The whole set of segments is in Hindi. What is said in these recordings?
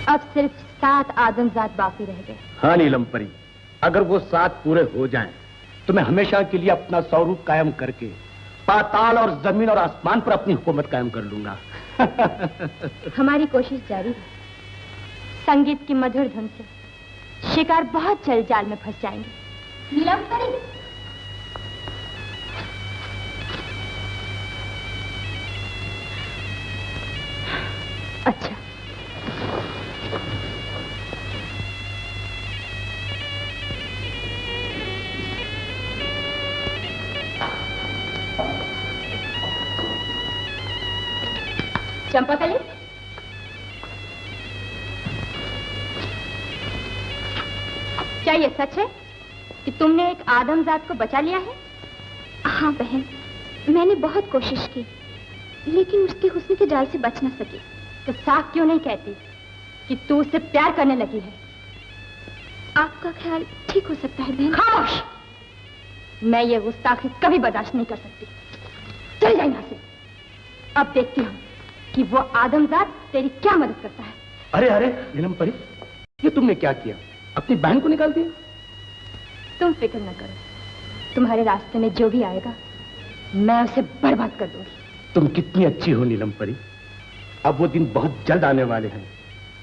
अब सिर्फ 7 आदमजात बाकी रह गए। हाँ नीलम परी, अगर वो 7 पूरे हो जाएं, तो मैं हमेशा के लिए अपना स्वरूप कायम करके पाताल और जमीन और आसमान पर अपनी हुकूमत कायम कर लूंगा। हमारी कोशिश जारी है। संगीत की मधुर धुन से शिकार बहुत जल्द जाल में फंस जाएंगे। नीलम परी, अच्छा चंपाकली, क्या ये सच है कि तुमने एक आदमजात को बचा लिया है? हाँ बहन, मैंने बहुत कोशिश की, लेकिन उसके हुस्न के जाल से बच न सकी। तो साफ क्यों नहीं कहती कि तू उससे प्यार करने लगी है? आपका ख्याल ठीक हो सकता है बहन। खामोश! मैं ये गुस्ताखी कभी बर्दाश्त नहीं कर सकती। चल जाए यहाँ से। अब देखती हूँ कि वो आदमजात तेरी क्या मदद करता है। अरे अरे नीलम परी, ये तुमने क्या किया? अपनी बहन को निकाल दिया? तुम फिक्र न करो, तुम्हारे रास्ते में जो भी आएगा मैं उसे बर्बाद कर दूंगी। तुम कितनी अच्छी हो नीलम परी। अब वो दिन बहुत जल्द आने वाले हैं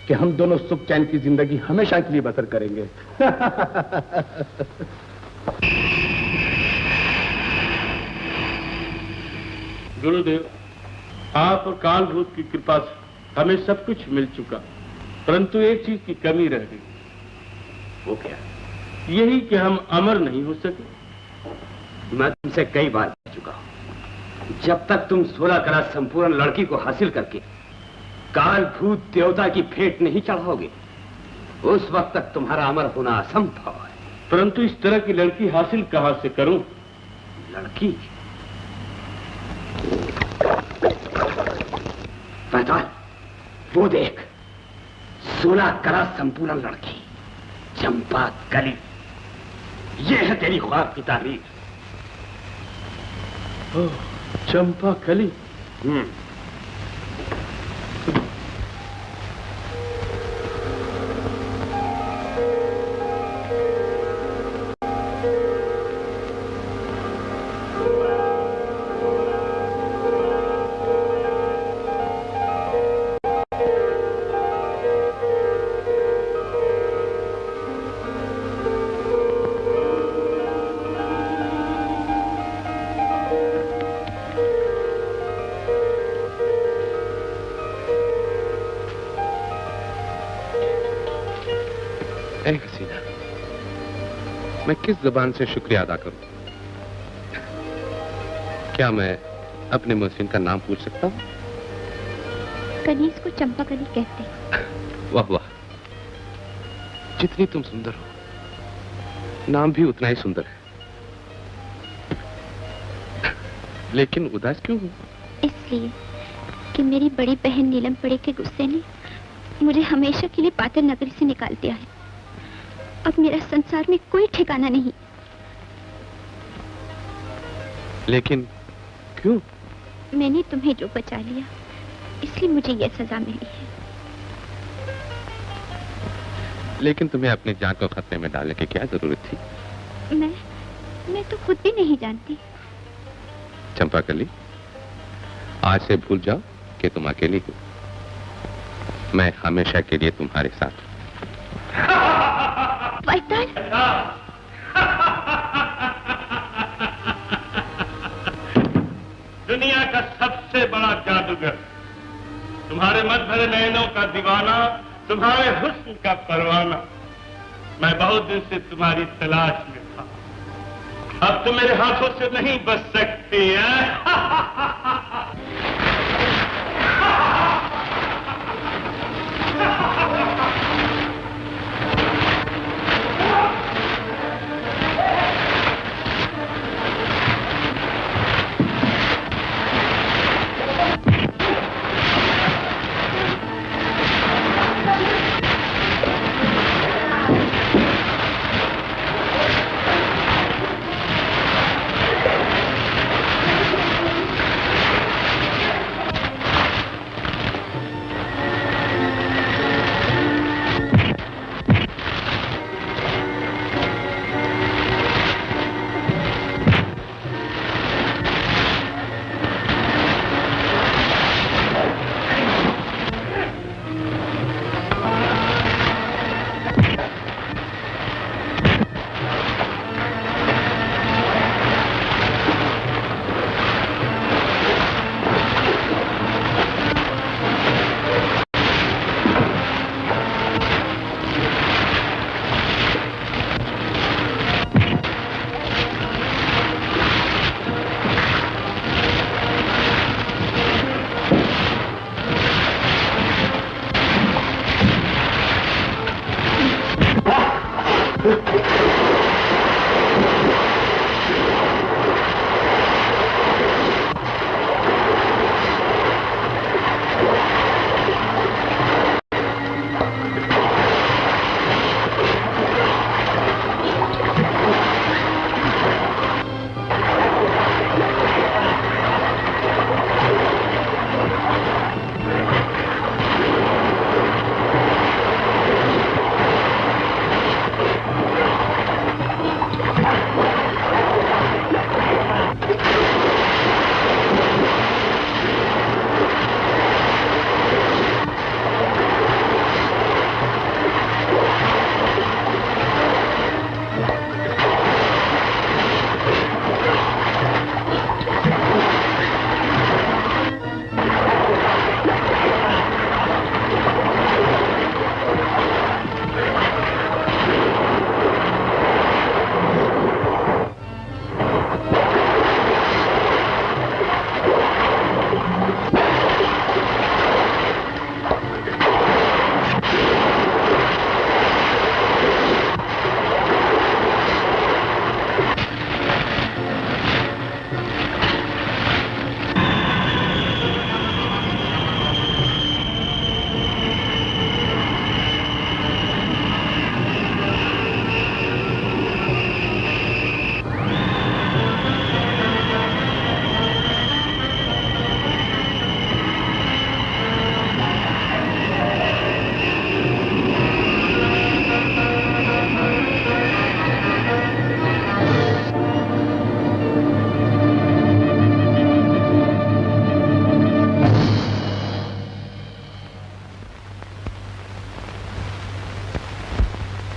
कि हम दोनों सुख चैन की जिंदगी हमेशा के लिए बसर करेंगे। गुरुदेव, आप और कालभूत की कृपा से हमें सब कुछ मिल चुका, परंतु एक चीज की कमी रह गई। वो क्या? यही कि हम अमर नहीं हो सके। मैं तुमसे कई बार कह चुका हूं, जब तक तुम 16 कला संपूर्ण लड़की को हासिल करके कालभूत देवता की भेंट नहीं चढ़ाओगे, उस वक्त तक तुम्हारा अमर होना असंभव है। परंतु इस तरह की लड़की हासिल कहां से करूं? लड़की? पैताल, वो देख, 16 कला संपूर्ण लड़की, चंपा कली। ये है तेरी ख्वाब की तारीफ। चंपा कली? हसीना, मैं किस जुबान से शुक्रिया अदा करूं? क्या मैं अपने मोहसिन का नाम पूछ सकता हूं? कनीज को चंपा कली कहते हैं। वाह वाह, जितनी तुम सुंदर हो, नाम भी उतना ही सुंदर है। लेकिन उदास क्यों हो? इसलिए कि मेरी बड़ी बहन नीलम परी के गुस्से ने मुझे हमेशा के लिए पाताल नगरी से निकाल दिया है। अब मेरा संसार में कोई ठिकाना नहीं। लेकिन क्यों? मैंने तुम्हें जो बचा लिया, इसलिए मुझे यह सजा मिली है। लेकिन तुम्हें अपनी जान को खतरे में डालने की क्या जरूरत थी? मैं तो खुद भी नहीं जानती। चंपाकली, आज से भूल जाओ कि तुम अकेली हो। मैं हमेशा के लिए तुम्हारे साथ हूं। पैताल, दुनिया का सबसे बड़ा जादूगर, तुम्हारे मत भरे नैनों का दीवाना, तुम्हारे हुस्न का परवाना। मैं बहुत दिन से तुम्हारी तलाश में था। अब तुम मेरे हाथों से नहीं बच सकती है।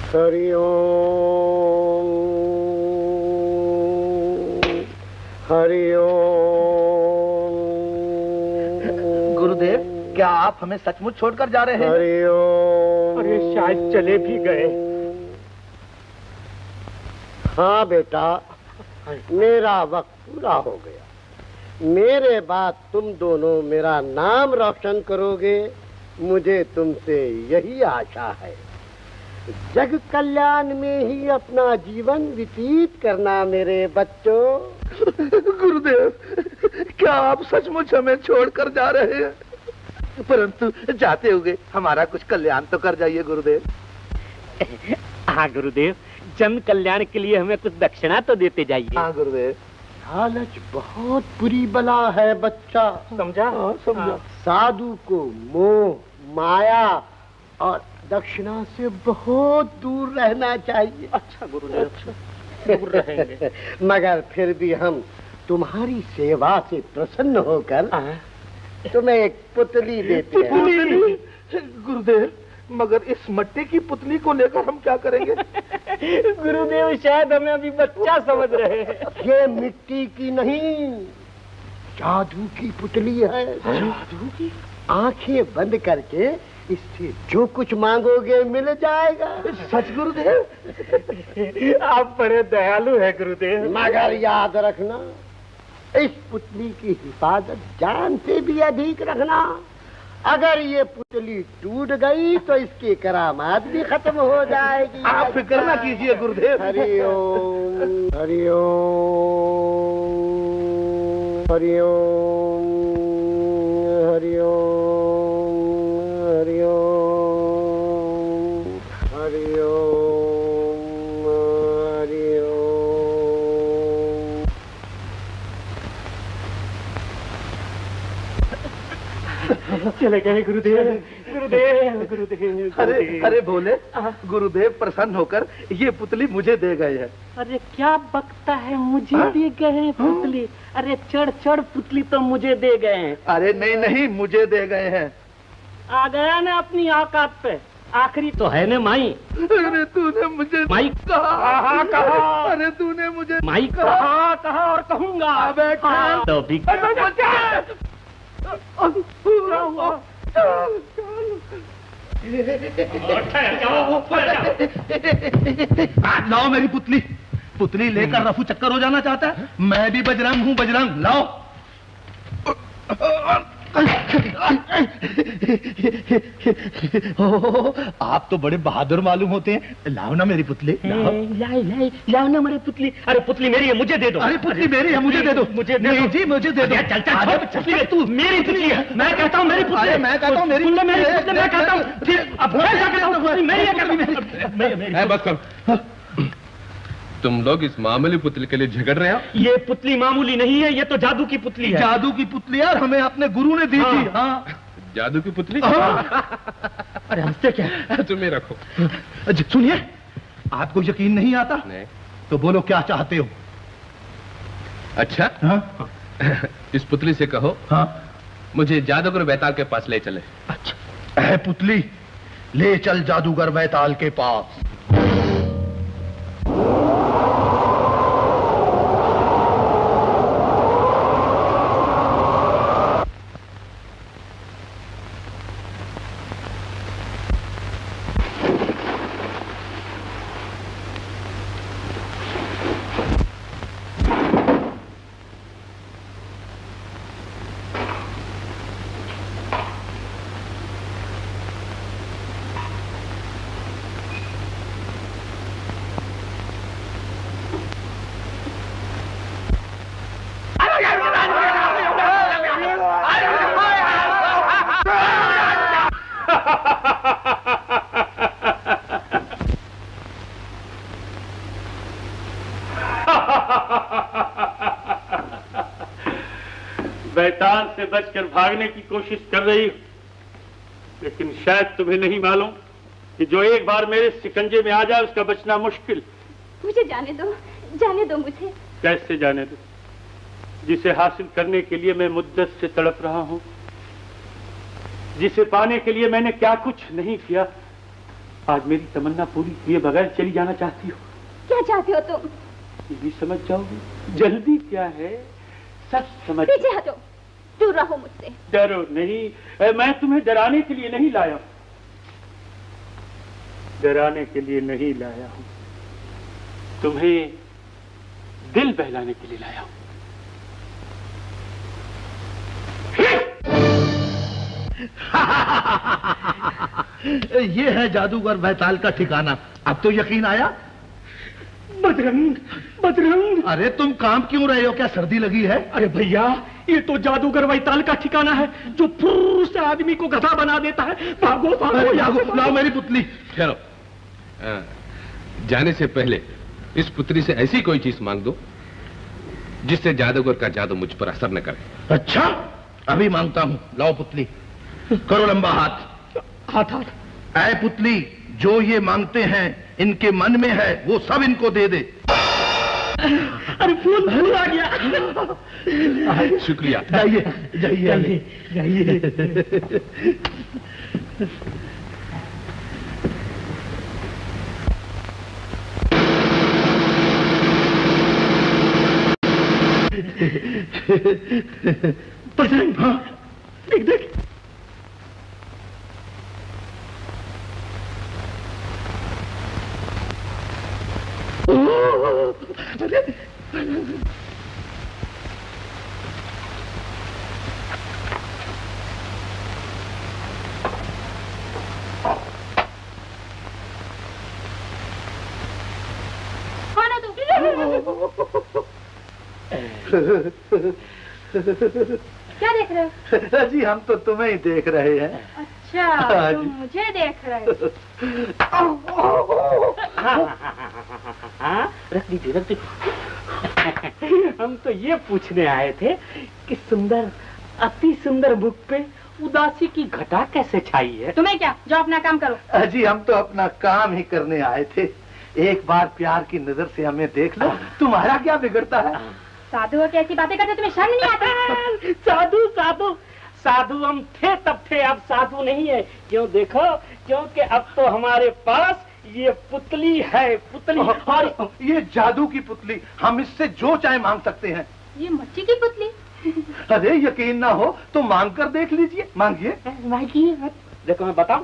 हरि ओम, हरि ओम। गुरुदेव, क्या आप हमें सचमुच छोड़कर जा रहे हैं? हरि ओम। अरे शायद चले भी गए। हाँ बेटा, मेरा वक्त पूरा हो गया। मेरे बाद तुम दोनों मेरा नाम रोशन करोगे, मुझे तुमसे यही आशा है। जग कल्याण में ही अपना जीवन व्यतीत करना मेरे बच्चों। गुरुदेव, क्या आप सचमुच हमें छोड़कर जा रहे हैं? परंतु जाते हुए हमारा कुछ कल्याण तो कर जाइए गुरुदेव। हाँ गुरुदेव, जन कल्याण के लिए हमें कुछ दक्षिणा तो देते जाइए। हाँ गुरुदेव। लालच बहुत बुरी बला है बच्चा, समझा? हाँ, समझा। साधु को मोह, माया और दक्षिणा से बहुत दूर रहना चाहिए। अच्छा गुरुदेव, अच्छा दूर रहेंगे। मगर फिर भी हम तुम्हारी सेवा से प्रसन्न होकर तुम्हें एक पुतली देते हैं। गुरुदेव, मगर इस मट्टी की पुतली को लेकर हम क्या करेंगे? गुरुदेव, शायद हमें अभी बच्चा समझ रहे हैं। ये मिट्टी की नहीं, जादू की पुतली है। जादू की? आंखें बंद करके इससे जो कुछ मांगोगे मिल जाएगा। सच गुरुदेव? आप बड़े दयालु हैं गुरुदेव। मगर याद रखना, इस पुतली की हिफाजत जान से भी अधिक रखना। अगर ये पुतली टूट गई तो इसकी करामात भी खत्म हो जाएगी। आप फिक्र ना कीजिए गुरुदेव। हरि ओम, हरि ओम, हरि ओम, हरि ओम, हरि ओम, हरि ओम, हरि ओम। चले गए गुरुदेव, गुरुदेव, गुरुदेव। अरे भोले, गुरुदेव प्रसन्न होकर ये पुतली मुझे दे गए हैं। अरे क्या बकता है, मुझे दे गए हैं पुतली। अरे चढ़ चढ़, पुतली तो मुझे दे गए हैं। अरे नहीं नहीं, मुझे दे गए हैं। आ गया ना अपनी औकात पे, आखिरी तो है ना माई। अरे तूने मुझे माई कहा, कहा। अरे तूने मुझे माई कहा और कहूंगा। तो भी क्या हुआ? लाओ मेरी पुतली। पुतली लेकर रफू चक्कर हो जाना चाहता है? मैं भी बजरंग हूँ, बजरंग। लाओ। आप तो बड़े बहादुर मालूम होते हैं। लाओ ना मेरी पुतली, लाओ ना मेरी पुतली। अरे पुतली मेरी है, मुझे दे दो। अरे पुतली मेरी है, मुझे दे दो। मुझे नहीं जी, मुझे दे दो। चल चल पुतली तू मेरी पुतली है। मैं कहता हूँ मेरी पुतली, मैं कहता हूँ मेरी पुतली, मैं कहता हूँ फिर अब मैं क्या कहता हूँ, पुतली मेरी है। बस करो। तुम लोग इस मामूली पुतली के लिए झगड़ रहे हो? ये पुतली मामूली नहीं है, ये तो जादू की पुतली है। जादू की पुतली यार, हमें अपने गुरु ने दी थी। हाँ जादू की पुतली? अरे हंसते क्या? तुम्हें रखो। सुनिए, आपको यकीन नहीं आता? नहीं। तो बोलो क्या चाहते हो? अच्छा हाँ? इस पुतली से कहो हाँ? मुझे जादूगर बैताल के पास ले चले। अच्छा है पुतली, ले चल जादूगर बैताल के पास। बैताल से बचकर भागने की कोशिश कर रही हूं, लेकिन शायद तुम्हें नहीं मालूम कि जो एक बार मेरे शिकंजे में आ जाए उसका बचना मुश्किल। मुझे जाने दो मुझे। कैसे जाने दो? जिसे हासिल करने के लिए मैं मुद्दत से तड़प रहा हूं, जिसे पाने के लिए मैंने क्या कुछ नहीं किया, आज मेरी तमन्ना पूरी किए बगैर चली जाना चाहती हो। क्या चाहते हो तुम? ये भी समझ जाओगे। जल्दी क्या है, सब समझ। पीछे हटो, दूर रहो मुझसे। डरो नहीं, मैं तुम्हें डराने के लिए नहीं लाया, डराने के लिए नहीं लाया हूं, तुम्हें दिल बहलाने के लिए लाया हूं। ये है जादूगर बैताल का ठिकाना। अब तो यकीन आया? बजरंग, बजरंग। अरे तुम काम क्यों रहे हो? क्या सर्दी लगी है? अरे भैया, ये तो जादूगर बैताल का ठिकाना है जो फुर्र से आदमी को गधा बना देता है। भागो भागो, भागो। लाओ मेरी पुतली। ठहरो, जाने से पहले इस पुतली से ऐसी कोई चीज मांग दो जिससे जादूगर का जादू मुझ पर असर न करे। अच्छा, अभी मांगता हूँ। लाओ पुतली, करो लंबा हाथ। हाथ हाथ। ऐ पुतली, जो ये मांगते हैं इनके मन में है वो सब इनको दे दे। अरे फूल आ गया। शुक्रिया। जाइए जाइए जाइए। बजरंग, हाँ देख देख। कौन है तू? क्या देख रहे हो? जी हम तो तुम्हें ही देख रहे हैं। अच्छा, तुम मुझे देख रहे हो। रख दीजिए। हम तो ये पूछने आए थे कि सुंदर, अति सुंदर मुख पे उदासी की घटा कैसे छाई है? तुम्हें क्या, जो अपना काम करो। जी हम तो अपना काम ही करने आए थे। एक बार प्यार की नजर से हमें देख लो, तुम्हारा क्या बिगड़ता है? साधु हो, कैसी बातें करते, तुम्हें शर्म नहीं आती? साधु साधु साधु हम थे तब थे, अब साधु नहीं है। क्यों देखो, क्योंकि अब तो हमारे पास ये पुतली है, पुतली। और ये जादू की पुतली, हम इससे जो चाहे मांग सकते हैं। ये मच्छी की पुतली? अरे यकीन ना हो तो मांग कर देख लीजिए। मांगिए मांगिए। देखो मैं बताऊं,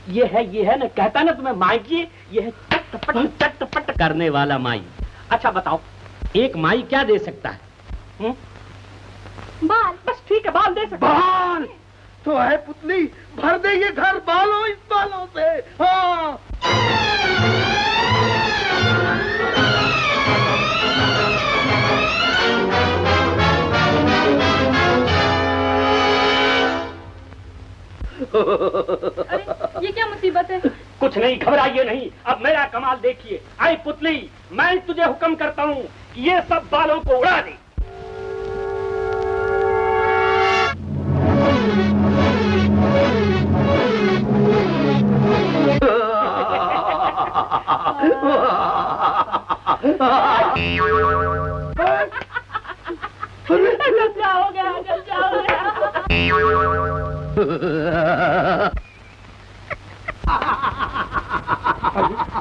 ये है ना, कहता ना तुम्हें मांगिए, ये है चटपट करने वाला माई। अच्छा बताओ, एक माई क्या दे सकता है? बाल। बस ठीक के बाल दे सकते। बाल तो है पुतली, भर दे ये घर बालों इस बालों से। हाँ अरे ये क्या मुसीबत है? कुछ नहीं, घबराइए नहीं। अब मेरा कमाल देखिए। आई पुतली, मैं तुझे हुक्म करता हूँ कि ये सब बालों को उड़ा दे। गंजा हो गया, गंजा हो गया।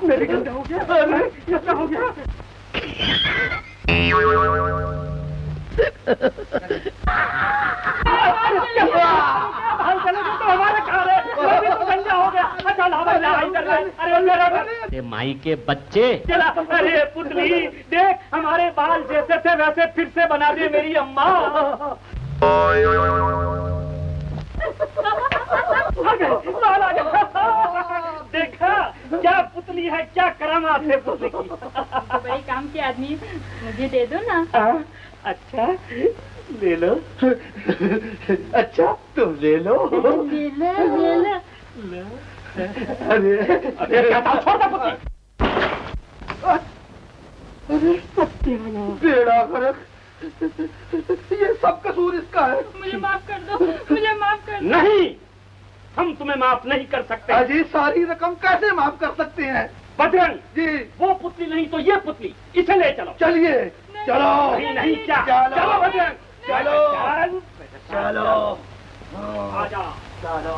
मेरे गंदा हो गया, गंदा हो गया। तो हमारे घर है, वो भी तो गंजा हो गया। अच्छा लावा इधर लाए। अरे मेरा माई के बच्चे। चला। अरे पुतली देख, हमारे बाल जैसे थे वैसे फिर से बना दे मेरी अम्मा। बाल आ गया। देखा क्या पुतली है, क्या करामात है पुतली की। बड़े काम के आदमी, मुझे दे दो ना। अच्छा ले लो। अच्छा तुम ले लो। ले लो। अरे अरे क्या था, छोड़ दे पुतली। अरे बेड़ा गर्क, ये सब कसूर इसका है। मुझे माफ कर दो, मुझे माफ कर दो। नहीं, हम तुम्हें माफ नहीं कर सकते। अजी सारी रकम कैसे माफ कर सकते हैं? बजरंग जी वो पुतली नहीं तो ये पुतली, इसे ले चलो। चलिए चलो। नहीं नहीं क्या, चलो। चलो बजरंग, चलो। चलो चलो आजा। चलो।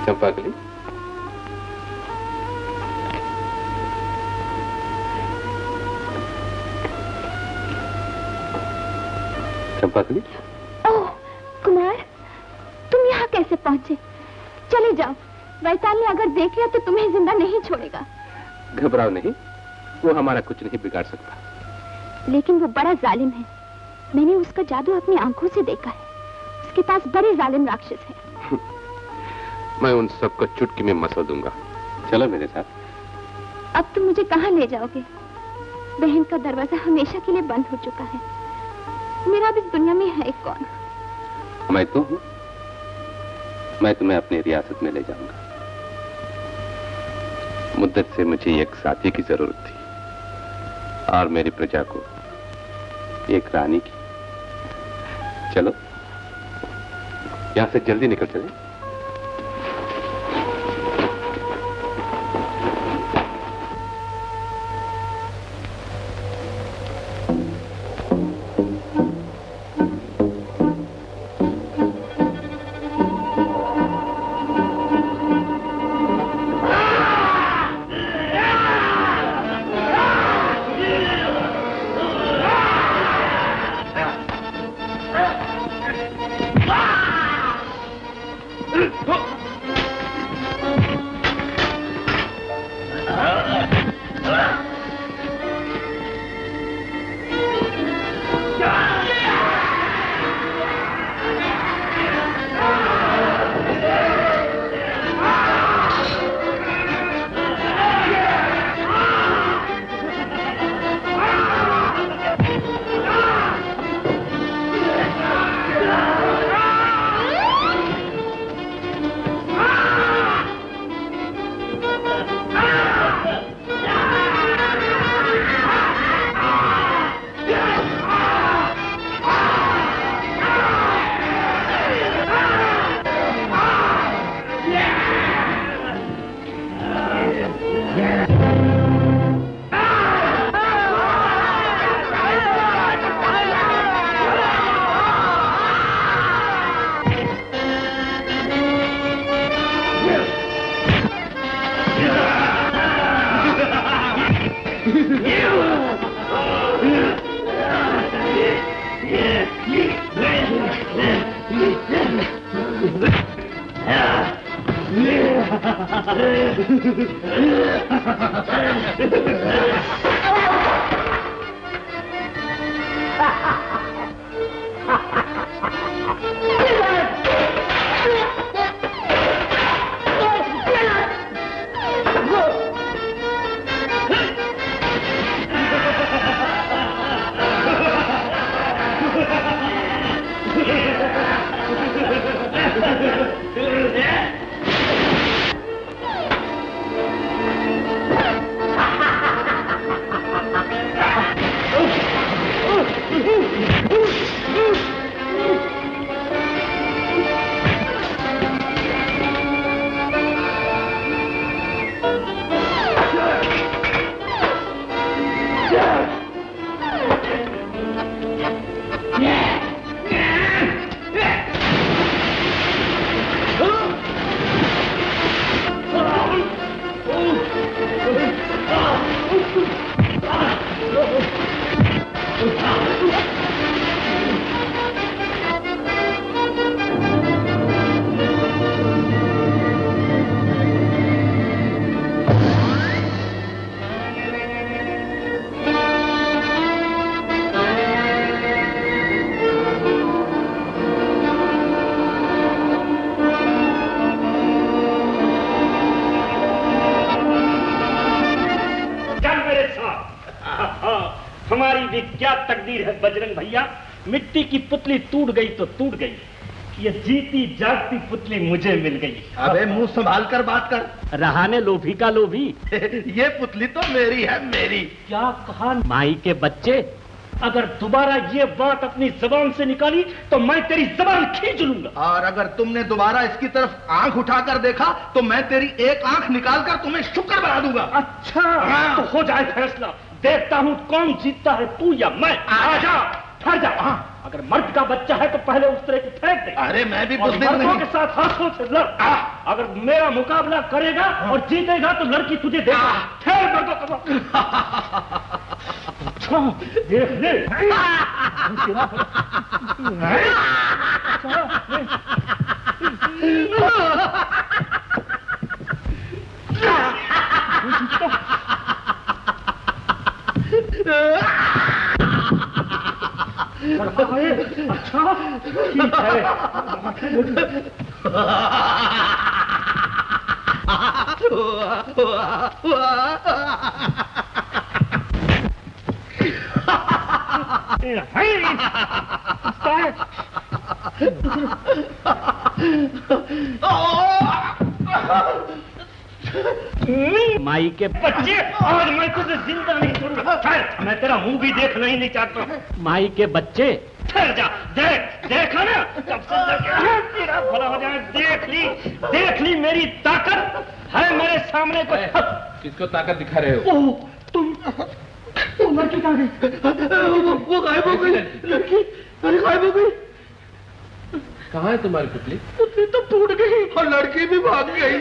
चंपाकली, चंपाकली। ओह कुमार, तुम यहाँ कैसे पहुँचे? चले जाओ, वैताल ने अगर देख लिया तो तुम्हें जिंदा नहीं छोड़ेगा। घबराओ नहीं, वो हमारा कुछ नहीं बिगाड़ सकता। लेकिन वो बड़ा जालिम है। मैंने उसका जादू अपनी आंखों से देखा है। उसके पास बड़े जालिम राक्षस हैं। मैं उन सबको चुटकी में मसल दूंगा। चलो मेरे साथ। अब तुम मुझे कहाँ ले जाओगे? बहन का दरवाजा हमेशा के लिए बंद हो चुका है। मेरा अब इस दुनिया में है कौन? मैं तो हूँ। मैं तुम्हें अपनी रियासत में ले जाऊंगा। मुद्दत से मुझे एक साथी की जरूरत थी और मेरी प्रजा को एक रानी की। चलो यहां से जल्दी निकल चले। हमारी भी क्या तकदीर है बजरंग भैया, मिट्टी की पुतली टूट गई तो टूट गई, ये जीती जागती पुतली मुझे मिल गई। अबे मुंह संभाल कर बात कर। रहाने लोभी का लोभी। ये पुतली तो मेरी है, मेरी। क्या कहा माई के बच्चे, अगर दोबारा ये बात अपनी जबान से निकाली तो मैं तेरी जबान खींच लूंगा। और अगर तुमने दोबारा इसकी तरफ आंख उठाकर देखा तो मैं तेरी एक आंख निकालकर तुम्हें शुक्र बना दूंगा। अच्छा तो हो जाए फैसला, देखता हूँ कौन जीतता है, तू या मैं। आजा, ठहर जा। अगर मर्द का बच्चा है तो पहले उस तरह की फेंक दे। अरे मैं भी मर्दों के साथ हाथों से लड़। अगर मेरा मुकाबला करेगा और जीतेगा तो लड़की तुझे देगा। ठहर मर्दों का। अच्छा देख ले। अच्छा ठीक है। माई के बच्चे, आज मैं तुझे जिंदा नहीं छोड़ूंगा। मैं तेरा मुंह भी देखना ही नहीं चाहता। माई के बच्चे, ठहर जा। देखा ना, कब से तेरा भला हो जाए। देख ली मेरी ताकत है मेरे सामने। को किसको ताकत दिखा रहे हो? तुम लड़की कहाँ गई? वो गायब हो गई लड़की। अरे गायब हो गई। कहाँ है तुम्हारी पुतली? पुतली तो टूट गई और लड़की भी भाग गई।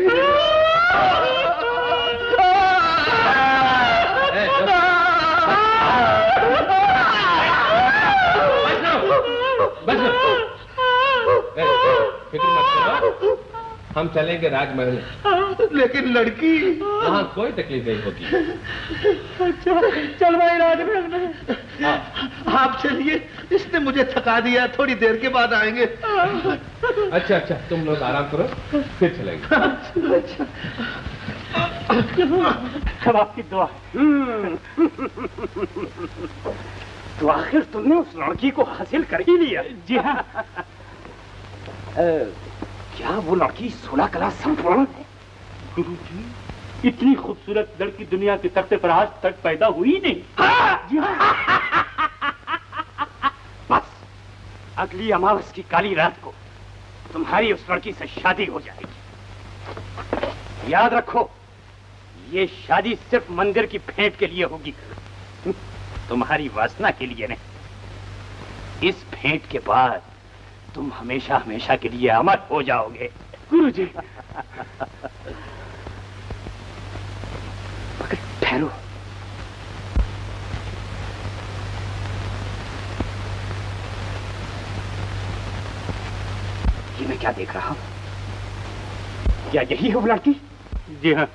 फिक्र मत करो, हम चलेंगे राजमहल। लेकिन लड़की, वहाँ कोई तकलीफ नहीं होगी। अच्छा चल भाई राजमहल में। आप चलिए, इसने मुझे थका दिया, थोड़ी देर के बाद आएंगे। अच्छा तुम लोग आराम करो, फिर चलेंगे। अच्छा अब आपकी दुआ। तो आखिर तुमने उस लड़की को हासिल कर ही लिया? जी हाँ। क्या वो लड़की 16 क्लास संपूर्ण है? गुरुजी, इतनी खूबसूरत लड़की दुनिया के तख्ते पर आज तक पैदा हुई नहीं। जी हाँ। बस अगली अमावस की काली रात को तुम्हारी उस लड़की से शादी हो जाएगी। याद रखो, ये शादी सिर्फ मंदिर की भेंट के लिए होगी, तुम्हारी वासना के लिए नहीं। इस भेंट के बाद तुम हमेशा हमेशा के लिए अमर हो जाओगे। गुरुजी। मगर ठहरो, ये मैं क्या देख रहा हूं? क्या यही है वो लड़की? जी हाँ।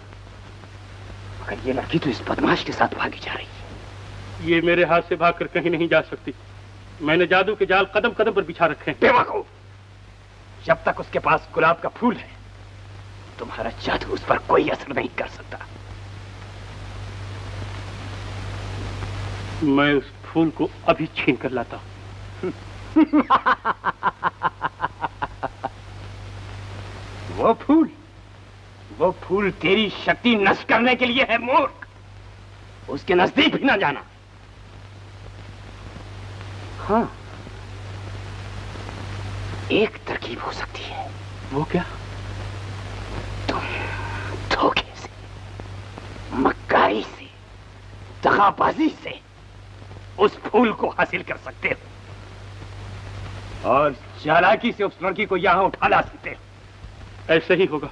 मगर ये लड़की तो इस बदमाश के साथ भागी जा रही है। ये मेरे हाथ से भागकर कहीं नहीं जा सकती। मैंने जादू के जाल कदम कदम पर बिछा रखे हैं। बेवकूफ! जब तक उसके पास गुलाब का फूल है, तुम्हारा जादू उस पर कोई असर नहीं कर सकता। मैं उस फूल को अभी छीन कर लाता हूं। वो फूल तेरी शक्ति नष्ट करने के लिए है, मूर्ख। उसके नजदीक भी ना जाना। हाँ, एक तरकीब हो सकती है। वो क्या? तुम धोखे से, मक्कारी से, दगाबाजी से उस फूल को हासिल कर सकते हो और चालाकी से उस लड़की को यहां उठा ला सकते हो। ऐसे ही होगा।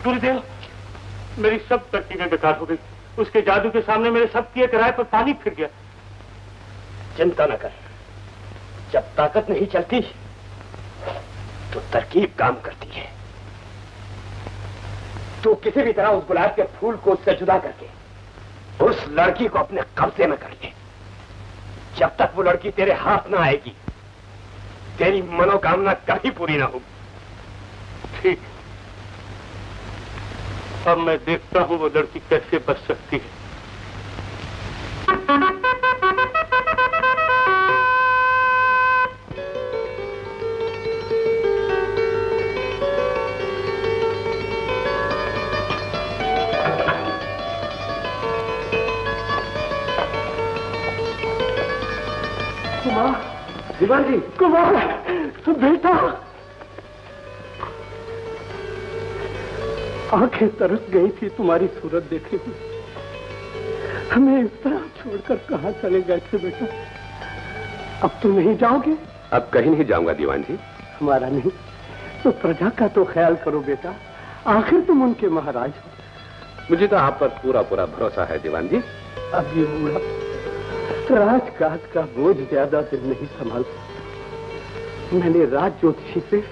गुरुदेव, मेरी सब तरकीबें बेकार हो गई। उसके जादू के सामने मेरे सब किए किराए पर पानी फिर गया। चिंता न कर, जब ताकत नहीं चलती तो तरकीब काम करती है। तू किसी भी तरह उस गुलाब के फूल को उससे जुदा करके उस लड़की को अपने कब्जे में कर ले। जब तक वो लड़की तेरे हाथ ना आएगी, तेरी मनोकामना कभी पूरी ना होगी। ठीक, अब मैं देखता हूं वो लड़की कैसे बच सकती है। कुमार, शिवा जी, कुमार, बेटा, आंखें तरस गई थी तुम्हारी सूरत देखे हुए। हमें इस तरह छोड़कर कहाँ चले गए थे बेटा? अब तो नहीं जाओगे? अब कहीं नहीं जाऊंगा दीवान जी। हमारा नहीं तो प्रजा का तो ख्याल करो बेटा, आखिर तुम उनके महाराज हो। मुझे तो आप पर पूरा पूरा भरोसा है दीवान जी। अब ये बूढ़ा राजकाज का बोझ ज्यादा दिन नहीं संभाल सकता। मैंने राज ज्योतिषी से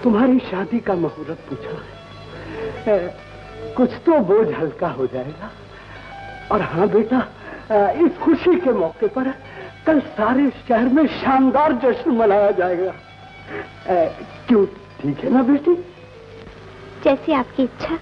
तुम्हारी शादी का मुहूर्त पूछा है, कुछ तो बोझ हल्का हो जाएगा। और हाँ बेटा, इस खुशी के मौके पर कल सारे शहर में शानदार जश्न मनाया जाएगा। क्यों, ठीक है ना बेटी? जैसी आपकी इच्छा।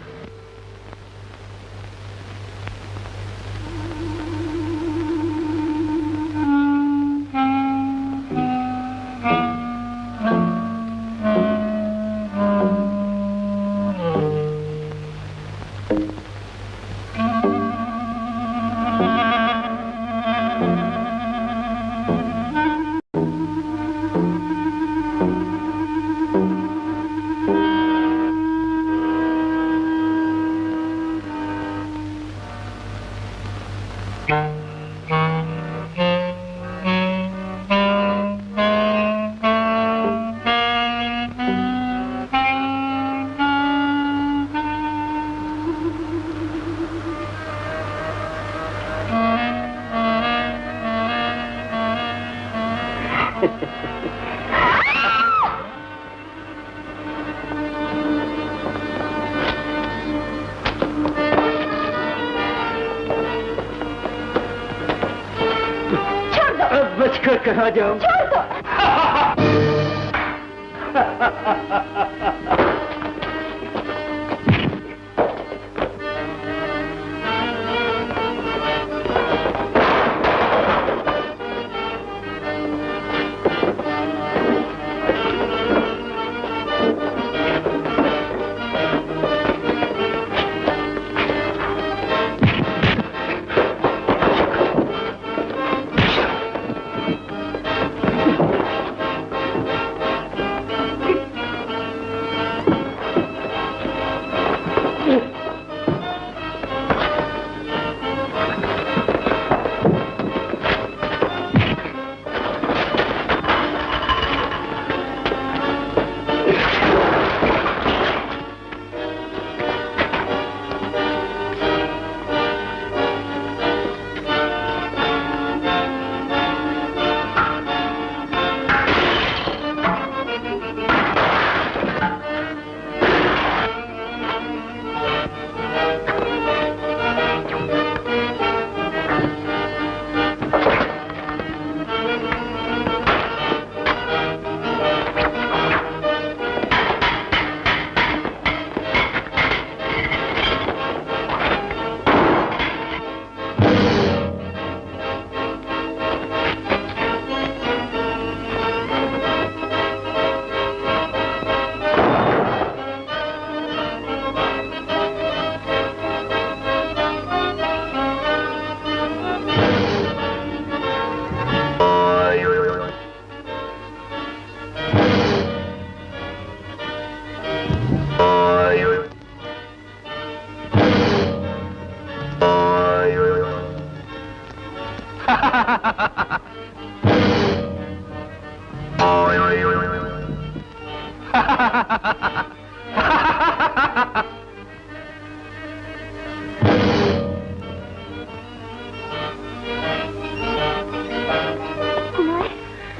बचकर कहाँ जाऊं? छोड़ दो।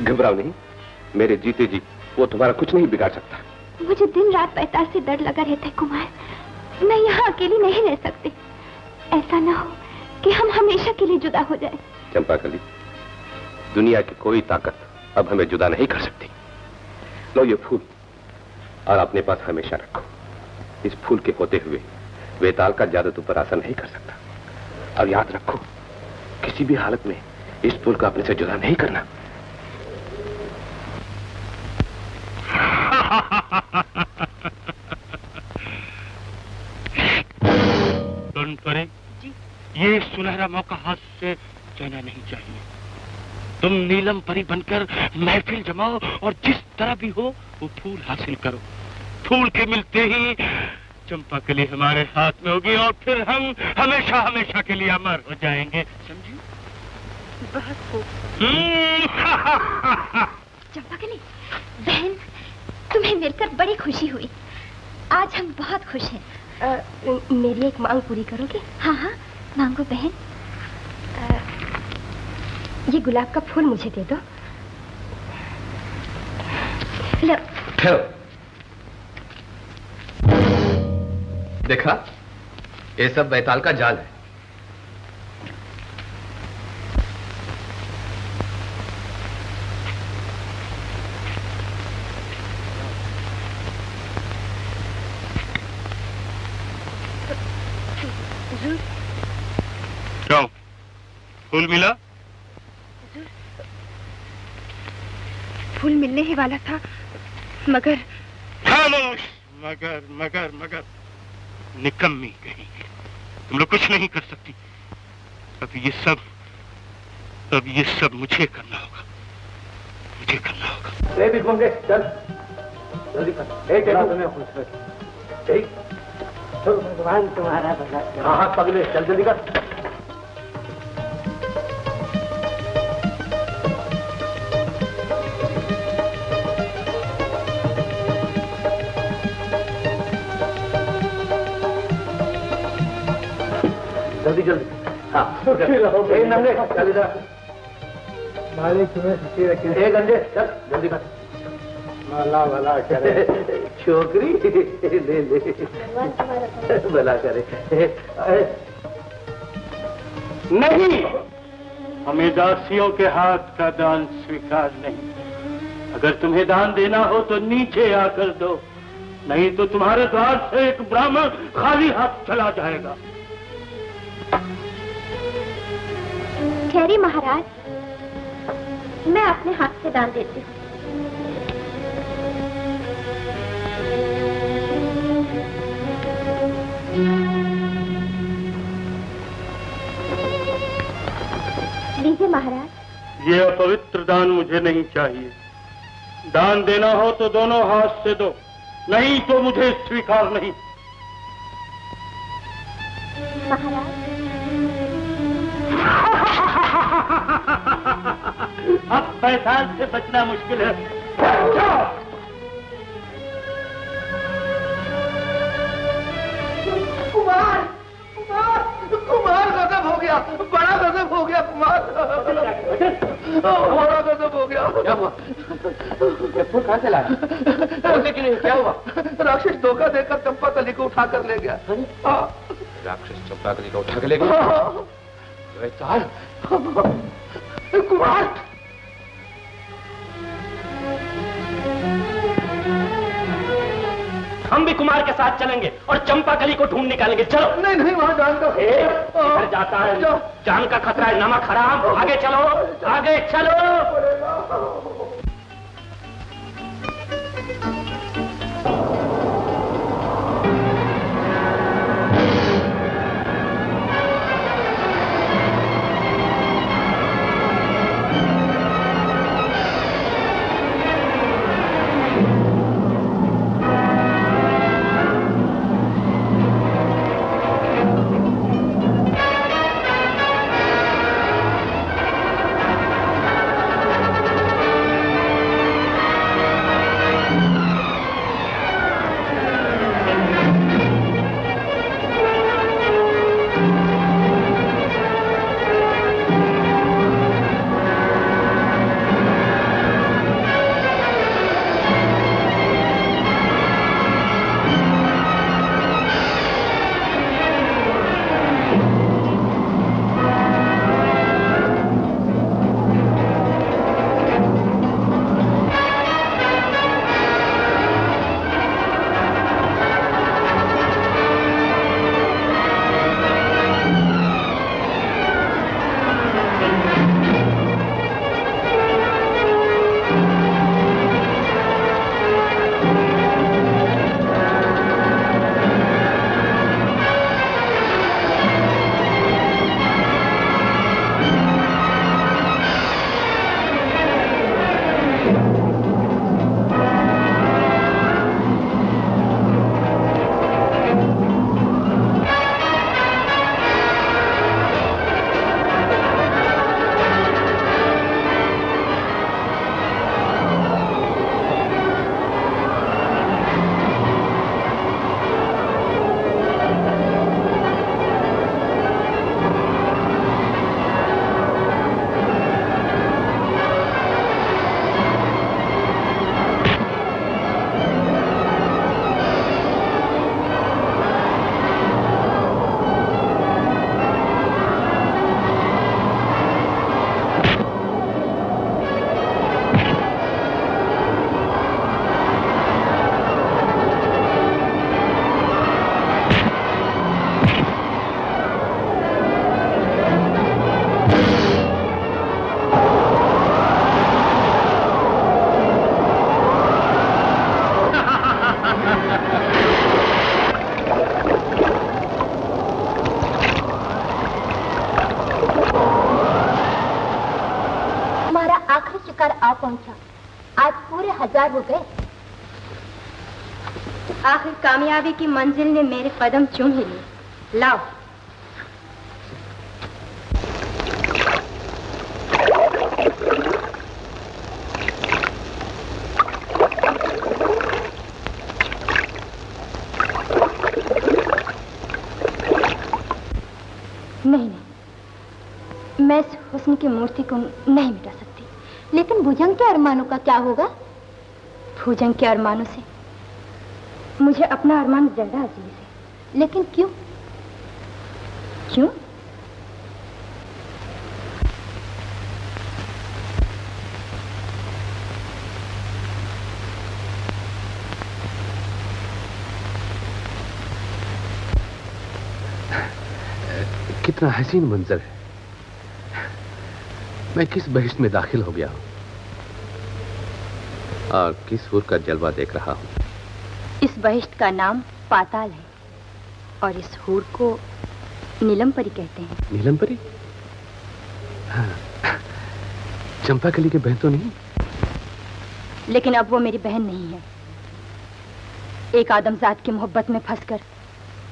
घबराओ नहीं, मेरे जीते जी वो तुम्हारा कुछ नहीं बिगाड़ सकता। मुझे दिन रात पैताल से डर लगा रहता है कुमार। मैं यहाँ अकेली नहीं रह सकती। ऐसा ना हो कि हम हमेशा के लिए जुदा हो जाए। चंपाकली, दुनिया की कोई ताकत अब हमें जुदा नहीं कर सकती। लो ये फूल और अपने पास हमेशा रखो। इस फूल के होते हुए वेताल का जादू तुम पर असर नहीं कर सकता। और याद रखो, किसी भी हालत में इस फूल को अपने से जुदा नहीं करना। ये सुनहरा मौका हाथ से जाना नहीं चाहिए। तुम नीलम परी बनकर महफिल जमाओ और जिस तरह भी हो वो फूल हासिल करो। फूल के मिलते ही चंपा के लिए हमारे हाथ में होगी और फिर हम हमेशा हमेशा के लिए अमर हो जाएंगे, समझी? चंपा के लिए बहन, तुम्हें मिलकर बड़ी खुशी हुई। आज हम बहुत खुश हैं। मेरी एक मांग पूरी करोगे? हाँ हाँ, मांगो बहन। ये गुलाब का फूल मुझे दे दो। लो। देखा, ये सब बैताल का जाल है। क्यों, फूल मिला? फूल मिलने ही वाला था, मगर खामोश। मगर मगर मगर निकम्मी कहीं, तुम लोग कुछ नहीं कर सकती। अब ये सब मुझे करना होगा, मुझे करना होगा। ए भिखमंगे, चल जल्दी कर। एक तुम्हें खुश रख। तो भगवान तुम्हारा भला करे। हाँ हाँ पगले, चल जल्दी कर। जल्दी जल्दी। हाँ नंगे चल इधर। मालिक तुम्हें सुखी रखे। एक गंजे चल जल्दी कर। भला भला करे छोकरी, ले ले भला करे। नहीं, हमें दासियों के हाथ का दान स्वीकार नहीं। अगर तुम्हें दान देना हो तो नीचे आकर दो, नहीं तो तुम्हारे द्वार से एक ब्राह्मण खाली हाथ चला जाएगा। खैरी महाराज, मैं अपने हाथ से दान देती हूँ। लीजिए महाराज। ये अपवित्र दान मुझे नहीं चाहिए। दान देना हो तो दोनों हाथ से दो, नहीं तो मुझे स्वीकार नहीं। महाराज, अब पैसान से बचना मुश्किल है। कुमार कुमार कुमार गजब हो गया, बड़ा गजब हो गया कुमार, बड़ा गजब हो गया। क्या हुआ? फूल कहाँ से लाया? बोलने के लिए क्या हुआ? राक्षस धोखा देकर चंपा कली को उठा कर ले गया। राक्षस चंपा कली को उठा के ले गया? कुमार, हम भी कुमार के साथ चलेंगे और चंपा कली को ढूंढ निकालेंगे। चलो। नहीं नहीं, वहां जान का घर जाता है, जान का खतरा है। नमक हराम, आगे चलो, आगे चलो। शिकार आ पहुंचा। आज पूरे 1000 हो गए। आखिर कामयाबी की मंजिल ने मेरे कदम चूम ही लिए। लाओ। नहीं, मैं इस हुस्न की मूर्ति को नहीं मिटा सकती। लेकिन भुजंग के अरमानों का क्या होगा? भुजंग के अरमानों से मुझे अपना अरमान ज्यादा अजीज है। लेकिन क्यों? क्यों? कितना हसीन मंजर है। मैं किस बहिश्त में दाखिल हो गया हूं और किस हूर का जलवा देख रहा हूं। इस बहिश्त का नाम पाताल है और इस हूर को नीलमपरी कहते हैं। नीलमपरी? हाँ। चंपाकली की बहन तो नहीं? लेकिन अब वो मेरी बहन नहीं है। एक आदमजात की मोहब्बत में फंसकर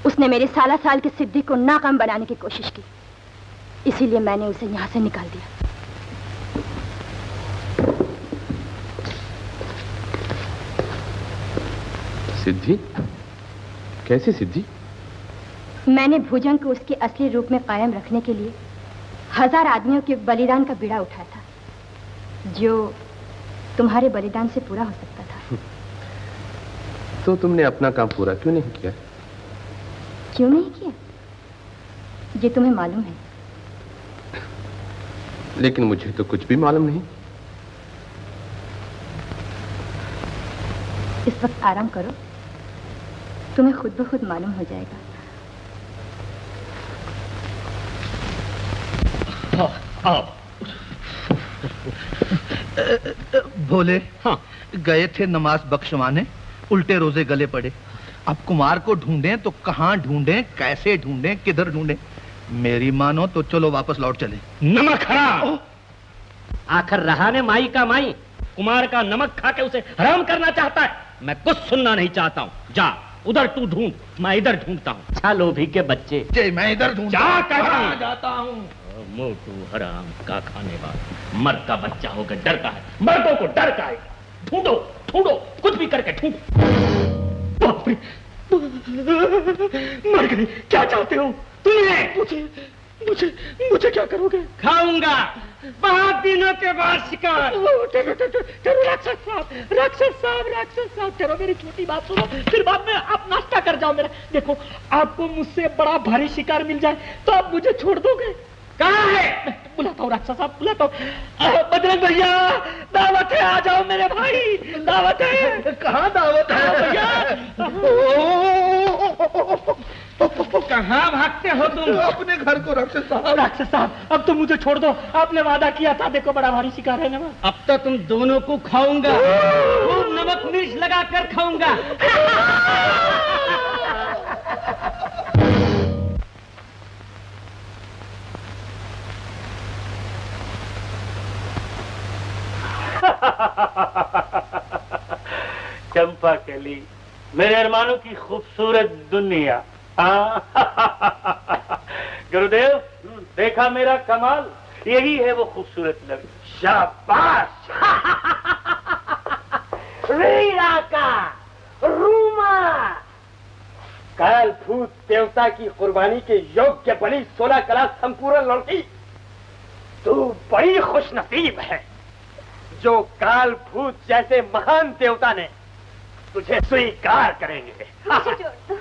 उसने मेरे साला साल के सिद्दीक को नाकाम बनाने की कोशिश की। इसीलिए मैंने उसे यहां से निकाल दिया। सिद्धि? कैसे सिद्धि? मैंने भुजंग को उसके असली रूप में कायम रखने के लिए 1000 आदमियों के बलिदान का बीड़ा उठाया था, जो तुम्हारे बलिदान से पूरा हो सकता था। तो तुमने अपना काम पूरा क्यों नहीं किया? क्यों नहीं किया? ये तुम्हें मालूम है। लेकिन मुझे तो कुछ भी मालूम नहीं। इस वक्त आराम करो, तुम्हें खुद ब खुद मालूम हो जाएगा। भोले, हाँ, गए थे नमाज बख्शवाने, उल्टे रोजे गले पड़े। अब कुमार को ढूंढें तो कहाँ ढूंढें, कैसे ढूंढें, किधर ढूंढें? मेरी मानो तो चलो वापस लौट चले। नमक हराम! आखिर रहा ने माई का माई कुमार का नमक खा के उसे हराम करना चाहता है। मैं कुछ सुनना नहीं चाहता हूँ। जा उधर तू ढूंढ, मैं इधर ढूंढता हूँ। अच्छा लोभी के बच्चे, मैं इधर ढूंढ जाता हूँ। मोटू हराम का खाने वाला मर्द का बच्चा होकर डरता है। मर्दों को डर का है। ढूंढो ढूंढो, कुछ भी करके ढूंढो। बाप रे, मर गए। क्या चाहते हो तुम्हें? मुझे क्या करोगे? खाऊंगा बहुत दिनों के बाद शिकार। राक्षस साहब चलो मेरी छोटी बात सुनो, फिर बाद में आप नाश्ता कर जाओ मेरा। देखो आपको मुझसे बड़ा भारी शिकार मिल जाए तो आप मुझे छोड़ दोगे? कहाँ है? बुलाता हूँ राक्षस साहब, बुलाता हूँ। बजरंग भैया दावत है, आ जाओ मेरे भाई, दावत है। कहाँ दावत है भैया? कहाँ भागते हो तुम? अपने घर को। राक्षस साहब अब तो मुझे छोड़ दो, आपने वादा किया था। देखो बड़ा भारी शिकार है ना। अब तो तुम दोनों को खाऊंगा, खूब नमक मिर्च लगा कर खाऊंगा। चंपाकली, मेरे अरमानों की खूबसूरत दुनिया। गुरुदेव, देखा मेरा कमाल? यही है वो खूबसूरत लड़की। शाबाश! वीरा का रूमा, काल भूत देवता की कुर्बानी के योग्य बनी 16 कला संपूर्ण लड़की। तू बड़ी खुशनसीब है जो काल भूत जैसे महान देवता ने तुझे स्वीकार करेंगे। मुझे छोड़ दो,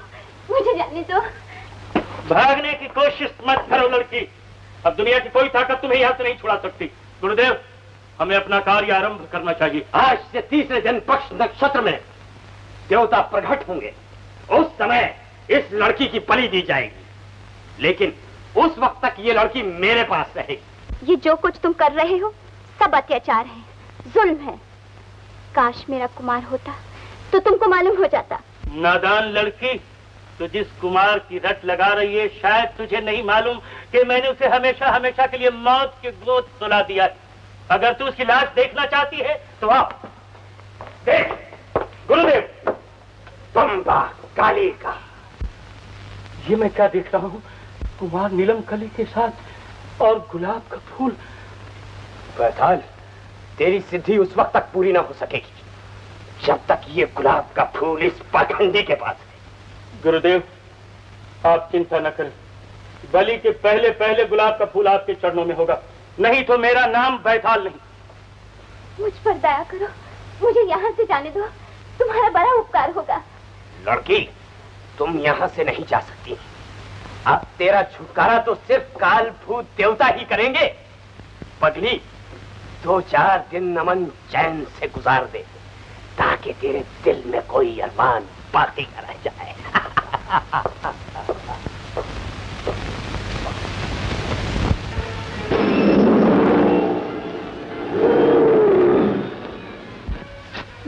मुझे जाने दो। भागने की कोशिश मत करो लड़की, अब दुनिया की कोई ताकत तुम्हें यहां से नहीं छुड़ा सकती। गुरुदेव, हमें अपना कार्य आरंभ करना चाहिए। आज से तीसरे जन्म पक्ष नक्षत्र में देवता प्रकट होंगे। उस समय इस लड़की की बलि दी जाएगी, लेकिन उस वक्त तक ये लड़की मेरे पास रहेगी। ये जो कुछ तुम कर रहे हो सब अत्याचार है, जुल्म है। काश मेरा कुमार होता तो तुमको मालूम हो जाता। नादान लड़की, तो जिस कुमार की रट लगा रही है, शायद तुझे नहीं मालूम कि मैंने उसे हमेशा हमेशा के लिए मौत के गोद सुला दिया। अगर तू उसकी लाश देखना चाहती है तो आ देख। गुरुदेव, बम्बा काली का। ये मैं क्या देख रहा हूँ? कुमार नीलम कली के साथ और गुलाब का फूल। बैताल, तेरी सिद्धि उस वक्त तक पूरी ना हो सकेगी जब तक ये गुलाब का फूल इस पाखंडी के पास है। गुरुदेव, आप चिंता न करें, बलि के पहले पहले गुलाब का फूल आपके चरणों में होगा, नहीं तो मेरा नाम बैताल नहीं। मुझ पर दया करो, मुझे यहाँ से जाने दो, तुम्हारा बड़ा उपकार होगा। लड़की, तुम यहाँ से नहीं जा सकती। अब तेरा छुटकारा तो सिर्फ काल भूत देवता ही करेंगे। पगली, 2-4 दिन नमन चैन से गुजार दे ताकि तेरे दिल में कोई अरमान बाकी न रह जाए।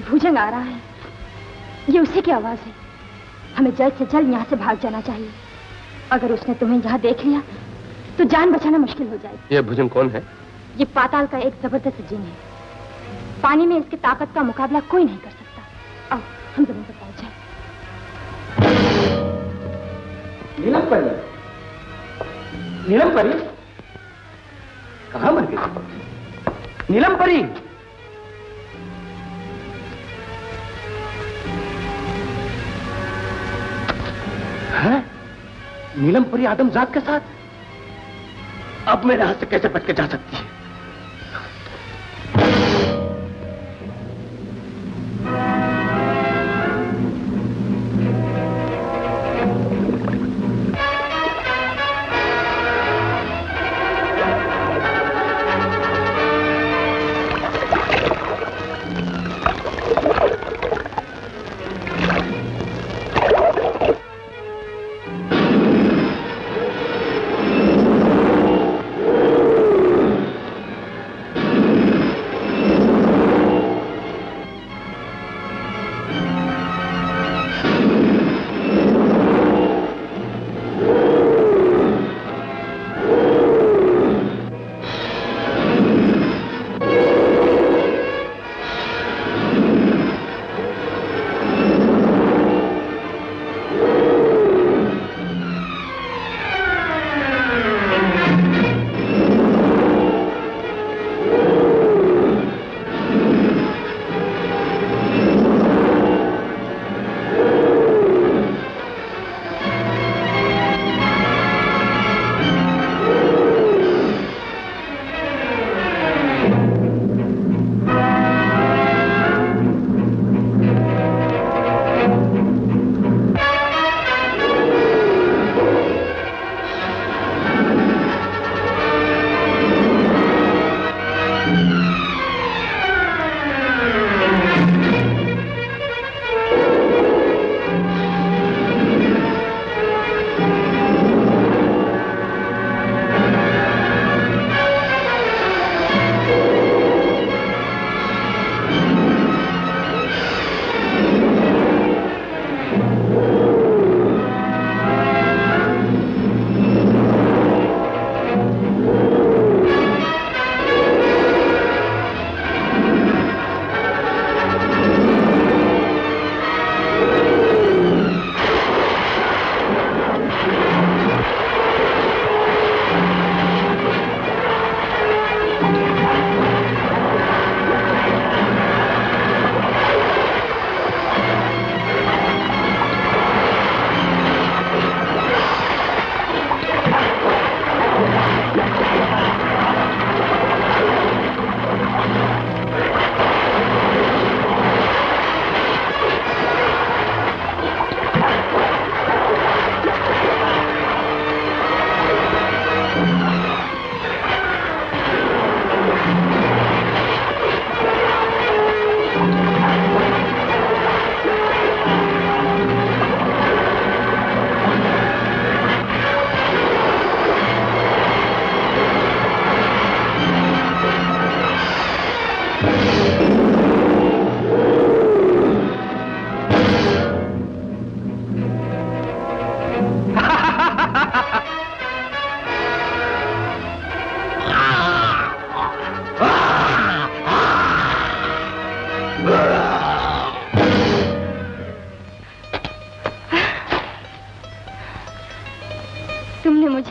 भुजंग आ रहा है, ये उसी की आवाज है। हमें जल्द से जल्द यहाँ से भाग जाना चाहिए। अगर उसने तुम्हें यहाँ देख लिया तो जान बचाना मुश्किल हो जाएगी। यह भुजंग कौन है? ये पाताल का एक जबरदस्त जिन है। पानी में इसकी ताकत का मुकाबला कोई नहीं कर सकता। आओ हम जमीन पर पहुंच जाए। नीलम परी, नीलम परी कहाँ मर गई? नीलम परी, है? नीलम परी आदमजात के साथ? अब मेरे हाथ से कैसे बच के जा सकती है?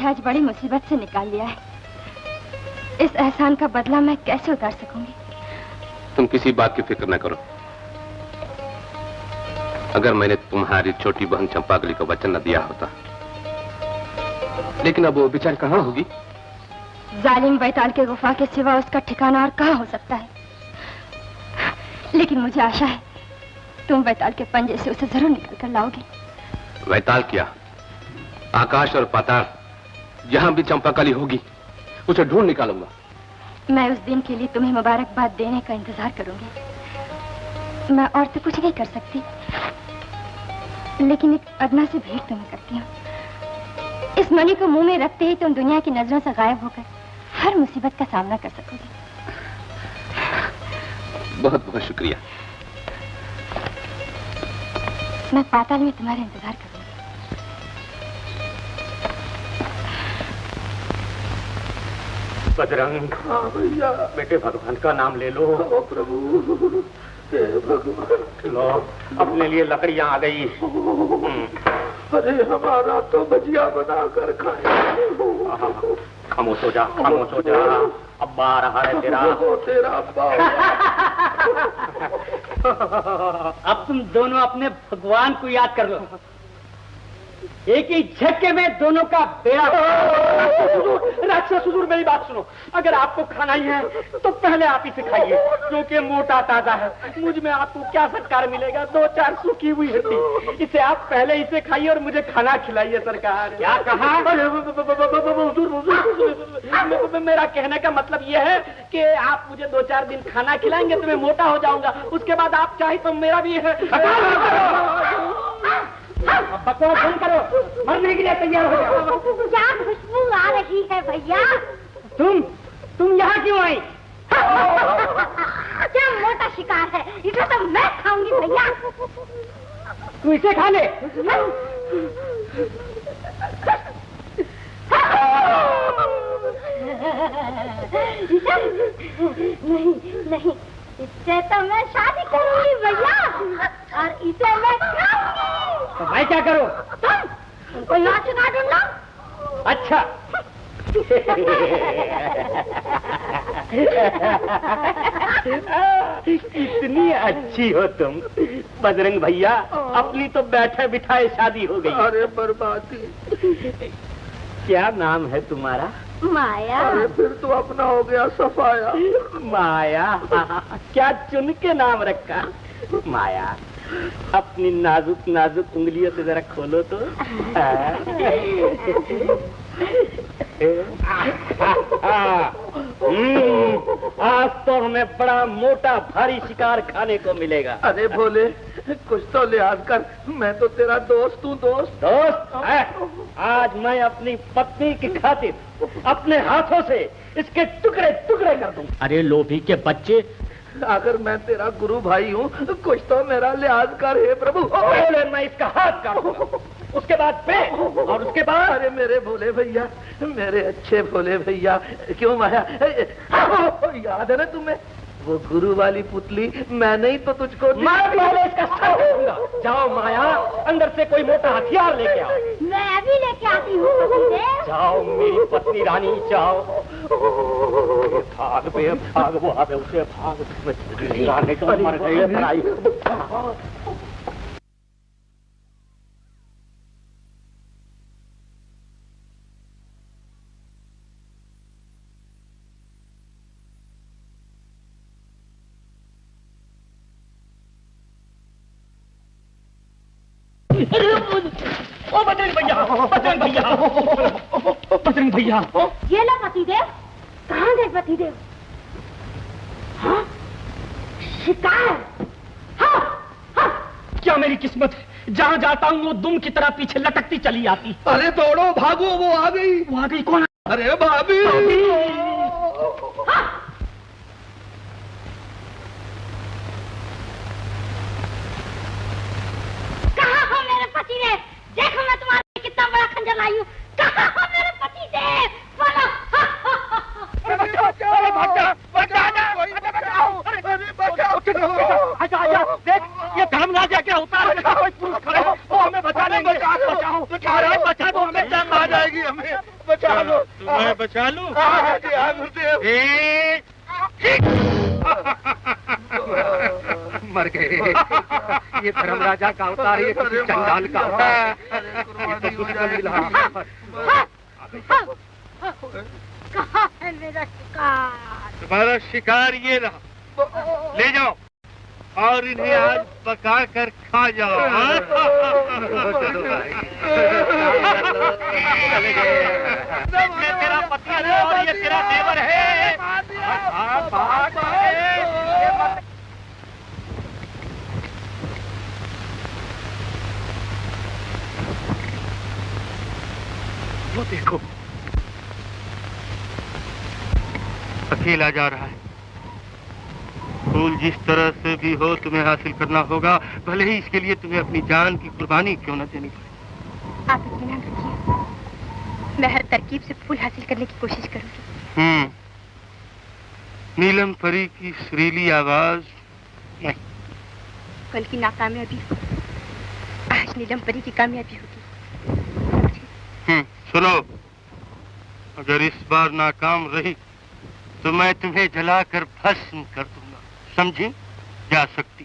आज बड़ी मुसीबत से निकाल लिया है। इस एहसान का बदला मैं कैसे उतार सकूंगी? तुम किसी बात की फिक्र न करो। अगर मैंने तुम्हारी छोटी बहन चंपाकली को वचन न दिया होता, लेकिन अब वो बेचारी कहाँ होगी? जालिम बैताल के गुफा के सिवा उसका ठिकाना और कहाँ हो सकता है? लेकिन मुझे आशा है तुम बैताल के पंजे से उसे जरूर निकल कर लाओगे। बैताल क्या, आकाश और पाताल, जहां भी चंपाकली होगी उसे ढूंढ निकालूंगा। मैं उस दिन के लिए तुम्हें मुबारकबाद देने का इंतजार करूंगी। मैं और तो कुछ नहीं कर सकती, लेकिन एक अदना से भेंट तो मैं करती हूँ। इस मणि को मुंह में रखते ही तुम दुनिया की नजरों से गायब होकर हर मुसीबत का सामना कर सकोगे। बहुत बहुत शुक्रिया। मैं पाताल में तुम्हारा इंतजार करूंगी। बजरंग, भैया बेटे भगवान का नाम ले लो। प्रभु, भगवान लो, अपने लिए लकड़ियां आ गई। अरे हमारा तो भजिया बना कर खाए। खामोश हो जा, खामोश हो जा। अब्बा आ रहा है तेरा। तेरा अब्बा। अब तुम दोनों अपने भगवान को याद कर लो। एक ही झटके में दोनों का बेड़ा। राक्षस हुजूर, मेरी बात सुनो। अगर आपको खाना ही है तो पहले आप इसे खाइए, क्योंकि मोटा ताजा है। मुझ में आपको क्या सत्कार मिलेगा? 2-4 सूखी हुई हड्डी। इसे आप पहले इसे खाइए और मुझे खाना खिलाइए। सरकार, क्या कहा? हुजूर, मेरा कहने का मतलब यह है कि आप मुझे 2-4 दिन खाना खिलाएंगे तो मैं मोटा हो जाऊंगा। उसके बाद आप चाहे तो मेरा भी है। बकवास बंद करो, मरने के लिए तैयार हो जाओ। क्या खुशबू आ रही है भैया? तुम यहाँ क्यों आई? क्या मोटा शिकार है, इसे तो मैं खाऊंगी भैया। तू इसे खा ले। नहीं, इससे तो मैं शादी करूंगी भैया, और इसे मैं खाऊंगी। तो मैं क्या करूं? तुमको यहाँ से ना ढूंढना। अच्छा। इतनी अच्छी हो तुम। बजरंग भैया, अपनी तो बैठे बिठाए शादी हो गई। अरे बर्बादी। क्या नाम है तुम्हारा? माया। अरे फिर तो अपना हो गया सफाया। माया, क्या चुन के नाम रखा। माया, अपनी नाजुक नाजुक उंगलियों से जरा खोलो तो। आज तो हमें बड़ा मोटा भारी शिकार खाने को मिलेगा। अरे भोले, कुछ तो लिहाज कर, मैं तो तेरा दोस्त हूँ। दोस्त है? आज मैं अपनी पत्नी की खातिर अपने हाथों से इसके टुकड़े टुकड़े कर दूं। अरे लोभी के बच्चे, अगर मैं तेरा गुरु भाई हूँ, कुछ तो मेरा लिहाज कर। हे प्रभु, पहले मैं इसका हाथ काटूंगा, उसके बाद पैर, और उसके बाद। अरे मेरे भोले भैया, मेरे अच्छे भोले भैया, क्यों माया? याद है ना तुम्हें वो गुरु वाली पुतली? मैंने ही तो तुझको दी। मैं पहले इसका सर दूंगा। जाओ माया, अंदर से कोई मोटा हथियार लेके आओ। मैं भी लेके आती हूँ। जाओ मेरी पत्नी रानी, जाओ। भाग बे, भाग, वो आवे उसे भाग। रानी तो मर गई है भाई। ओ बजरंग भैया, बजरंग भैया, बजरंग भैया। ये लो पतिदेव। कहाँ गए पतिदेव? हाँ? शिकार। हाँ, हाँ। क्या मेरी किस्मत है, जहाँ जाता हूँ वो दुम की तरह पीछे लटकती चली आती। अरे दौड़ो, भागो, वो आ गई। वो आ गई? कौन? अरे भाभी। हाँ। कहाँ हो मेरे पतिदेव? देखो मैं तुम्हारे लिए कितना बड़ा खंजर लाई हूँ। कहाँ हो मेरे पतिदेव? बोलो। आजा, देख ये धर्मराज क्या उतार के कोई पुरुष खड़े हो, वो हमें बचा लेंगे। बचाओ, बचा दो हमें, जान आ जाएगी हमें। बचा लूं? मर गए। ये धर्मराजा का अवतार, ये किसी चंडाल का अवतार। कहाँ है मेरा शिकार? तुम्हारा शिकार ये रहा, ले जाओ और इन्हें आज पका कर खा जाओ। मैं तेरा पति हूँ और ये तेरा देवर है। वो देखो, अकेला जा रहा है। फूल जिस तरह से भी हो तुम्हें हासिल करना होगा, भले ही इसके लिए तुम्हें अपनी जान की कुर्बानी क्यों न देनी पड़े। आप इत्मीनान रखिए, मैं हर तरकीब से फूल हासिल करने की कोशिश करूंगी। नीलम परी की सुरीली आवाज नहीं, कल की नाकामयाबी आज नीलम परी की कामयाबी होगी। सुनो, अगर इस बार नाकाम रही तो मैं तुम्हें जलाकर भस्म कर दूंगा, समझी? जा सकती।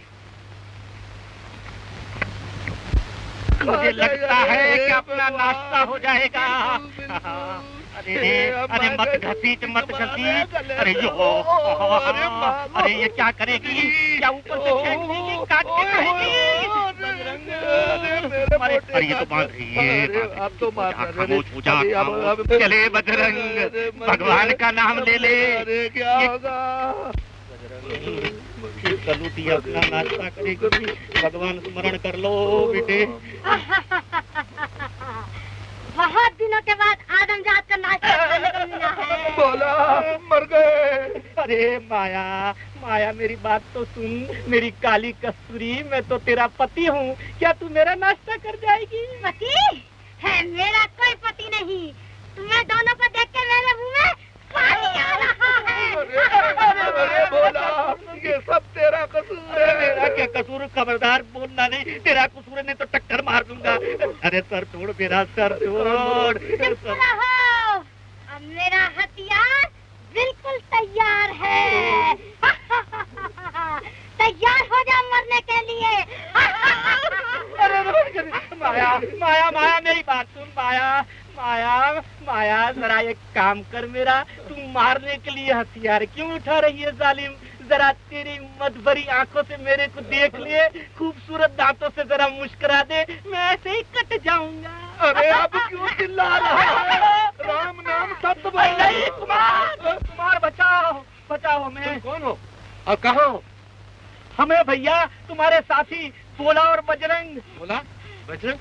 मुझे लगता है कि अपना नाश्ता हो जाएगा। अरे मत घसीट, मत घसीट। अरे ये क्या करेगी? क्या ऊपर से फेंक देगी, काट के खाएगी? अरे ये तो बांध रही है। अब तो खामोश हो जा। चले बजरंग, भगवान का नाम ले ले। अरे क्या होगा? कलूटी अपना नाश्ता करेगी, भगवान स्मरण कर लो बेटे। बहुत दिनों के बाद आदमजात का नाश्ता करने को मिला है। बोला मर गए। अरे माया, माया मेरी बात तो सुन। मेरी काली कस्तूरी, मैं तो तेरा पति हूँ। क्या तू मेरा नाश्ता कर जाएगी? पति है? मेरा कोई पति नहीं। तुम्हें दोनों को देख के मेरे मुंह में पानी आ रहा है। अरे बोला, ये सब तेरा कसूर है। मेरा क्या कसूर? खबरदार बोलना नहीं। तेरा कसूर नहीं तो टक्कर मार दूंगा। अरे सर तोड़, मेरा सर तोड़। चुप रहो, अब मेरा हथियार बिल्कुल तैयार है। तैयार हो जा मरने के लिए। अरे माया, माया, माया मेरी बात सुन। माया, माया, माया जरा एक काम कर मेरा। तू मारने के लिए हथियार क्यों उठा रही है जालिम? जरा तेरी मत भरी आंखों से मेरे को देख ले, खूबसूरत दांतों से जरा मुस्कुरा दे, मैं ऐसे ही कट जाऊंगा। अरे अब क्यों चिल्ला रहा है? राम नाम सत्य बोल। नहीं कुमार, कुमार बचाओ, बचाओ। मैं कौन हो और कहाँ हो? हमें भैया तुम्हारे साथी बोला और बजरंग। बोला बजरंग,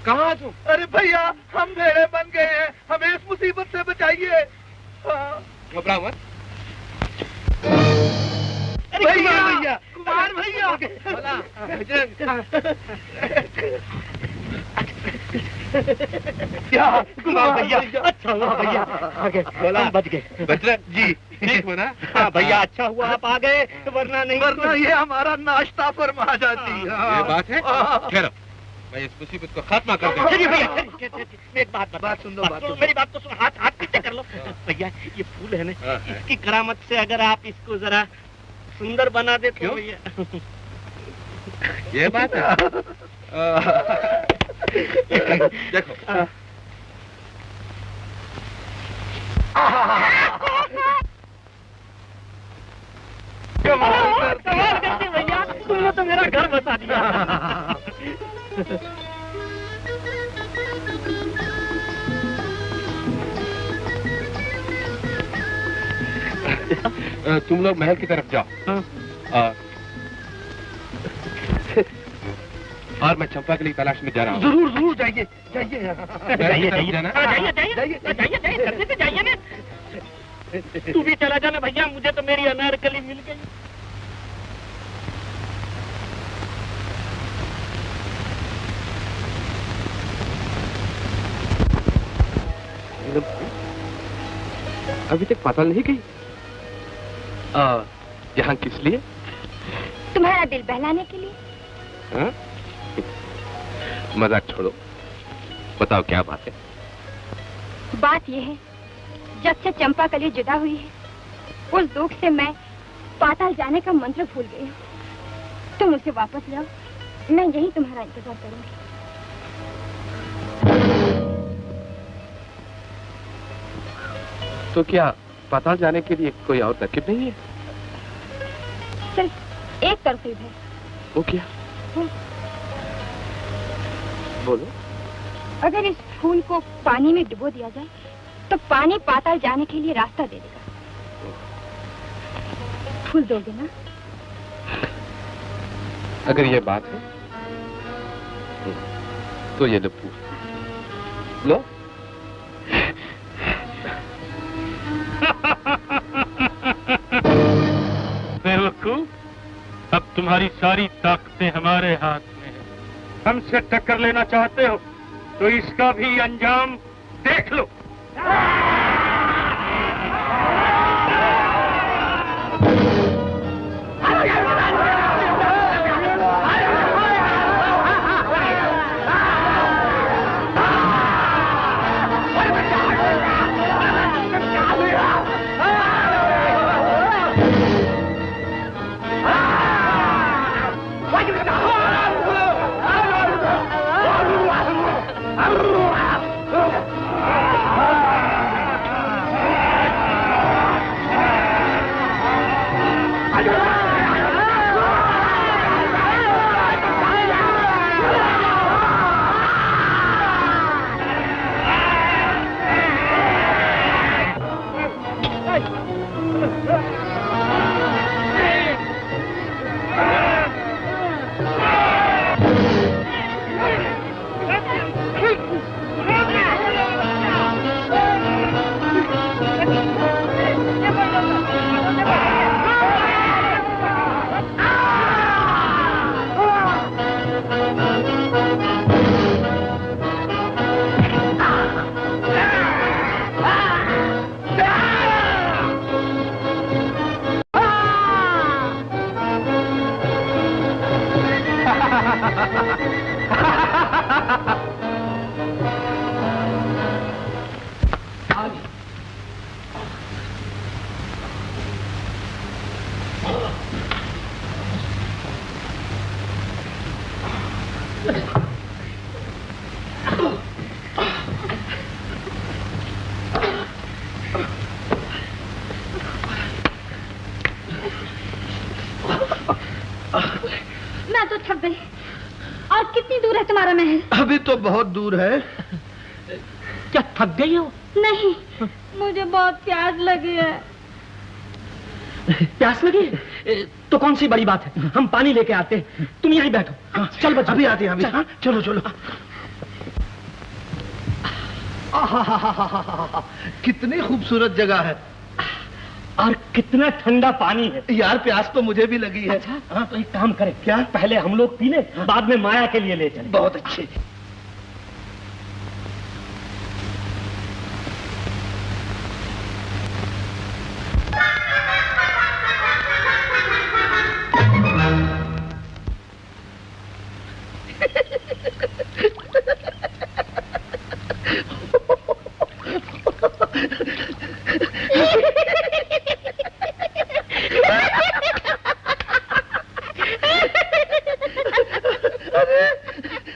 कहाँ तुम? अरे भैया, हम भेड़े बन गए हैं, हमें इस मुसीबत से बचाइए। घबराओ मत। भैया, कुमार भैया। बोला बजरंग। क्या कुमार भैया? अच्छा हुआ भैया आगे, बोला बच गए। बजरंग जी ठीक हो ना? हाँ भैया, अच्छा हुआ आप आ गए, वरना नहीं। वरना ये हमारा नाश्ता फरमा जाती। ये बात है। ठहरो, मैं इस मुसीबत को खात्मा कर दूंगा। चलिए भैया, चलिए। एक बात सुन लो, मेरी बात तो सुन। हाथ पीछे कर लो भैया। ये फूल है ना, इसकी करामत से अगर आप इसको जरा सुंदर बना दे तो भैया। ये बात है। देखो, कमाल करते भैया, तुमने तो मेरा घर बसा दिया। तुम लोग महल की तरफ जाओ। और मैं चंपा के लिए तलाश में जा रहा हूँ। जरूर जरूर जाइए, जाइए जाइए ना। तू भी चला जाना भैया, मुझे तो मेरी अनारकली मिल गई। अभी तक पता नहीं गई। यहाँ किस लिए? तुम्हारा दिल बहलाने के लिए। हाँ? मजाक छोड़ो, बताओ क्या बात है? बात यह है, जब से चंपा कली जुदा हुई है, उस दुख से मैं पाताल जाने का मंत्र भूल गई हूँ। तुम उसे वापस लाओ, मैं यही तुम्हारा इंतजार करूंगी। तो क्या पाताल जाने के लिए कोई और तरकीब नहीं है? सिर्फ एक तरकीब है। वो क्या? बोलो। अगर इस फूल को पानी में डुबो दिया जाए तो पानी पाताल जाने के लिए रास्ता दे देगा। फूल दोगे ना? अगर ये बात है तो ये लो फूल। लो। बेवकूफ, अब तुम्हारी सारी ताकतें हमारे हाथ में हैं। हमसे टक्कर लेना चाहते हो तो इसका भी अंजाम देख लो। मैं तो थक गई। और कितनी दूर है तुम्हारा महल? अभी तो बहुत दूर है। क्या थक गई हो? नहीं, मुझे बहुत प्यास लगी है। प्यास लगी? तो कौन सी बड़ी बात है, हम पानी लेके आते हैं, तुम यहीं बैठो। चल बच्चा, अभी आते हैं अभी। हाँ, चलो चलो। आहा, कितनी खूबसूरत जगह है और कितना ठंडा पानी है। यार, प्यास तो मुझे भी लगी है। अच्छा, हाँ, तो एक काम करें, क्या? पहले हम लोग पी ले, बाद में माया के लिए ले चले। बहुत अच्छे।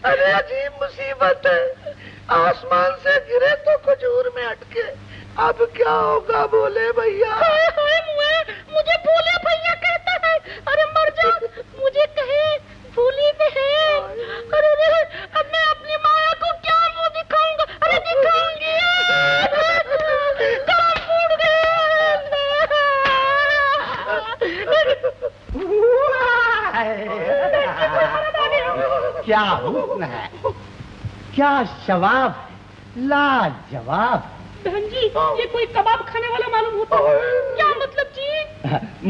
अरे अजीब मुसीबत है। आसमान से गिरे तो खजूर में अटके। अब क्या होगा बोले भैया? मुझे भोले भैया कहता है। अरे मर जा, मुझे कहे भूली में है। अरे अब मैं अपनी माया को क्या मुंह दिखाऊंगा? अरे दिखाऊंगी, कान फूट गए। क्या हुक्म है, क्या जवाब, लाजवाब। बहन जी, ये कोई कबाब खाने वाला मालूम होता है। क्या मतलब जी?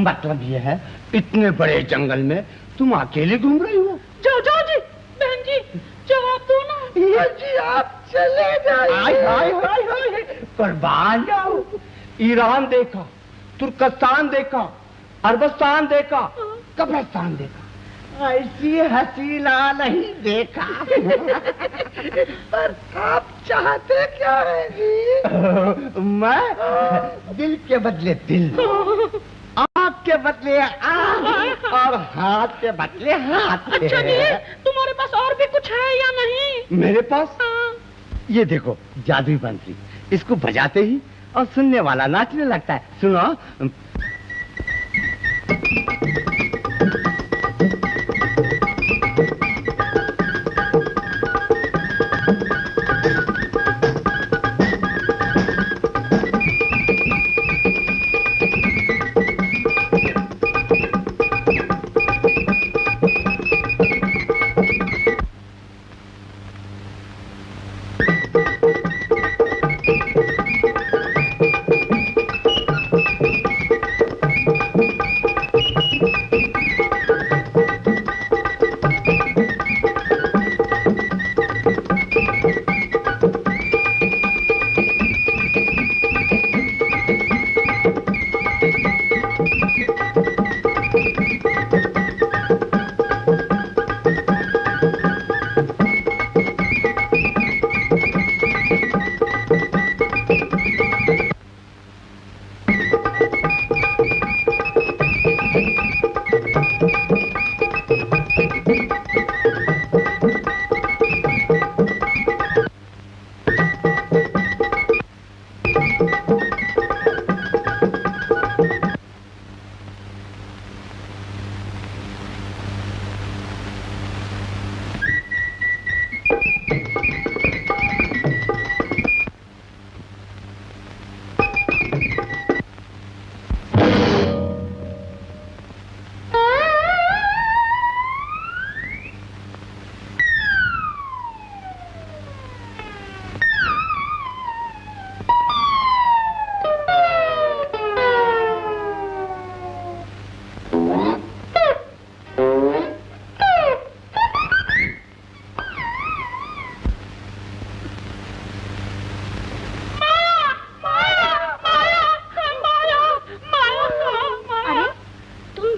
मतलब ये है, इतने बड़े जंगल में तुम अकेले घूम रही हो? जाओ जाओ जी, बहन जी जवाब दो ना। ये जी आप चले जाइए। कुर्बान जाओ। ईरान देखा, तुर्कस्तान देखा, अरबस्तान देखा, कब्रिस्तान देखा, ऐसी हसीना नहीं देखा। पर आप चाहते क्या है जी? मैं दिल के बदले दिल, आँख के बदले आँख और हाथ के बदले हाथ। अच्छा जी, तुम्हारे पास और भी कुछ है या नहीं? मेरे पास ये देखो जादुई बंसरी, इसको बजाते ही और सुनने वाला नाचने लगता है। सुनो।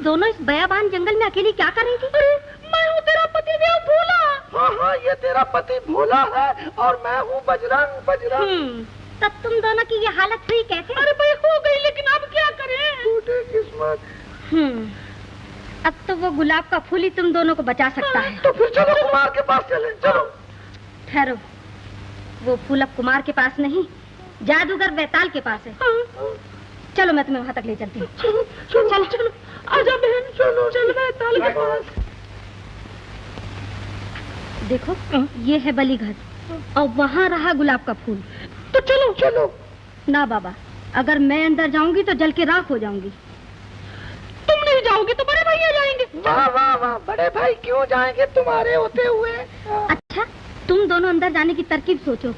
दोनों इस बयाबान जंगल में अकेली क्या कर रही थी? मैं हूँ तेरा पति देव भोला। हाँ हाँ, ये तेरा पति भोला है और मैं हूँ बजरंग। बजरंग। तब तुम दोनों की ये हालत हुई कैसे? अरे भाई हो गई, लेकिन अब क्या करें? टूटे किस्मत। अब तो वो गुलाब का फूल ही तुम दोनों को बचा सकता है। तो फिर चलो कुमार के पास चलें। चलो। ठहरो, वो फूल अब कुमार के पास नहीं, जादूगर बैताल के पास है। चलो मैं तुम्हें वहाँ तक ले चलती हूँ। चलो चलो, आजा बहन, चलो चलो बैताल के पास। देखो, ये है बलि घर और वहाँ रहा गुलाब का फूल। तो चलो चलो। ना बाबा, अगर मैं अंदर जाऊंगी तो जल के राख हो जाऊंगी। तुम नहीं जाओगे तो बड़े भैया जाएंगे। वाह वाह वाह, बड़े भाई क्यों जाएंगे तुम्हारे होते हुए? अच्छा, तुम दोनों अंदर जाने की तरकीब सोचो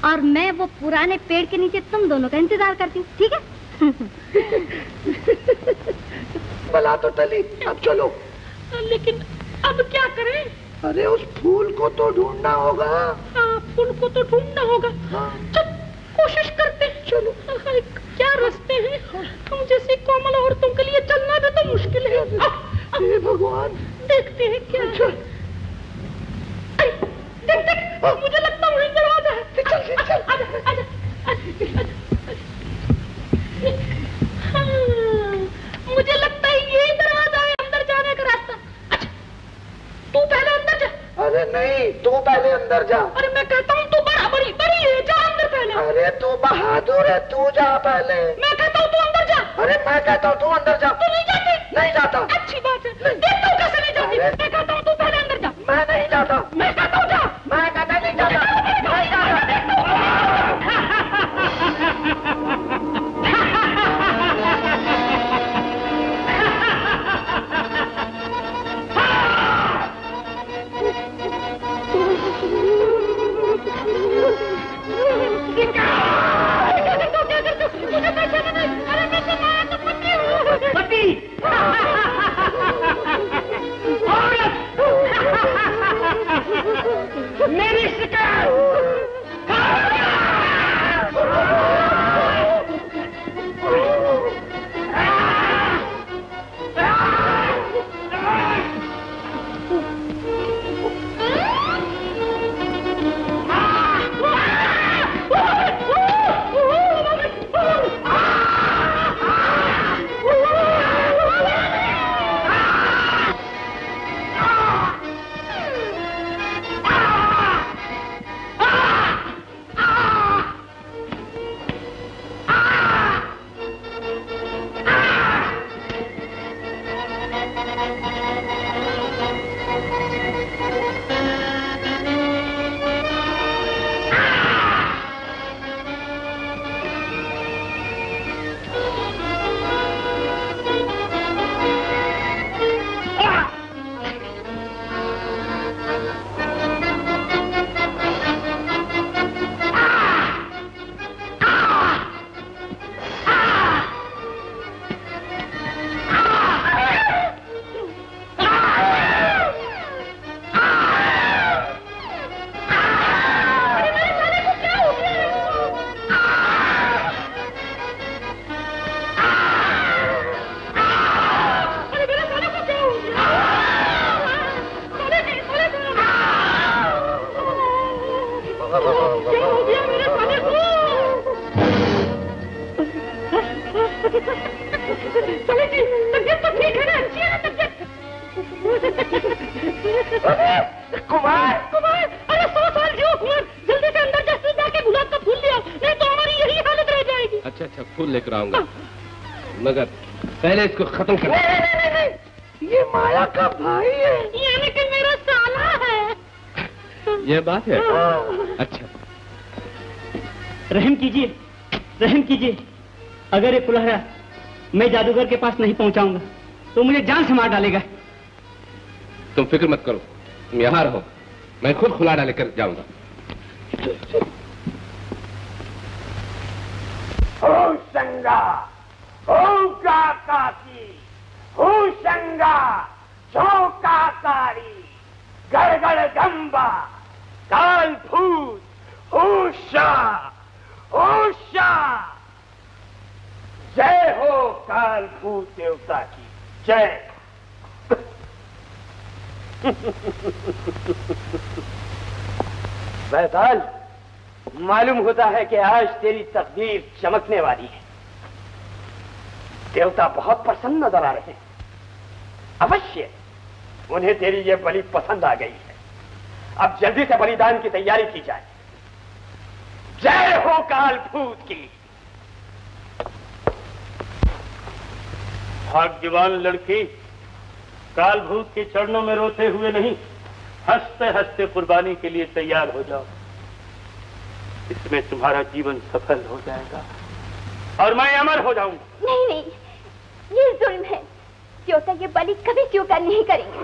और मैं वो पुराने पेड़ के नीचे तुम दोनों का इंतजार करती हूँ, ठीक है? बला तो टली, अब चलो। लेकिन अब क्या करें? अरे उस फूल को तो ढूंढना होगा। हाँ, फूल को तो ढूंढना होगा। चल कोशिश करते हैं। चलो। क्या रास्ते हैं, हम जैसे कोमल औरतों के लिए चलना भी तो मुश्किल है। हे भगवान, देखते हैं क्या। देख देख, मुझे लगता है वहीं दरवाजा है। चल चल। आजा आजा। मुझे लगता है यही दरवाजा है अंदर जाने का रास्ता। अच्छा, तू पहले अंदर जा। अरे नहीं, तू पहले अंदर जा। अरे मैं कहता हूँ तू बड़ी बड़ी है, जा अंदर पहले। अरे तू बहादुर है, तू जा पहले। मैं कहता हूँ तू अंदर जा। अरे मैं कहता हूँ तू अंदर जा। तू नहीं जाती? नहीं जाता। अच्छी बात है, देखता हूँ कैसे नहीं जाती। मैं कहता हूँ तू पहले अंदर जा। मैं नहीं जाता। मैं कहता हूँ जा। मैं कहता नहीं जाता। नहीं जाता। पति औरत लेकर आऊंगा, मगर पहले इसको खत्म कर। नहीं, ये माया का भाई है। यानी कि मेरा साला है। ये बात है। अच्छा, रहम कीजिए, रहम कीजिए। अगर ये कुल्हाड़ा मैं जादूगर के पास नहीं पहुंचाऊंगा तो मुझे जान से मार डालेगा। तुम फिक्र मत करो, तुम यहाँ रहो, मैं खुद कुल्हाड़ा लेकर जाऊंगा। हो संगा, हो काकी, हो संगा, चौकाकारी, गड़गड़ गंबा, काल भूत, होशा, होशा। जय हो काल भूत देवता की जय। बैताल, मालूम होता है कि आज तेरी तकदीर चमकने वाली है। देवता बहुत प्रसन्न नजर आ रहे हैं। अवश्य उन्हें तेरी ये बलि पसंद आ गई है। अब जल्दी से बलिदान की तैयारी की जाए। जय हो काल भूत की। भाग्यवान लड़की, काल भूत के चरणों में रोते हुए नहीं, हंसते हंसते कुर्बानी के लिए तैयार हो जाओ। इसमें तुम्हारा जीवन सफल हो जाएगा और मैं अमर हो जाऊंगा। नहीं नहीं, ये जुल्म है। देवता ये बलि कभी स्वीकार नहीं करेंगे।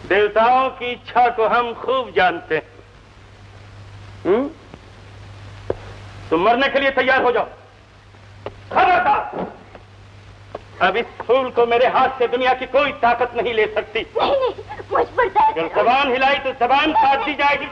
देवताओं की इच्छा को हम खूब जानते हैं। तुम मरने के लिए तैयार हो जाओ। खबरदार, अब इस फूल को मेरे हाथ से दुनिया की कोई ताकत नहीं ले सकती। नहीं नहीं, मुझ पर दया अगर जबान हिलाई तो जबान काट दी जाएगी।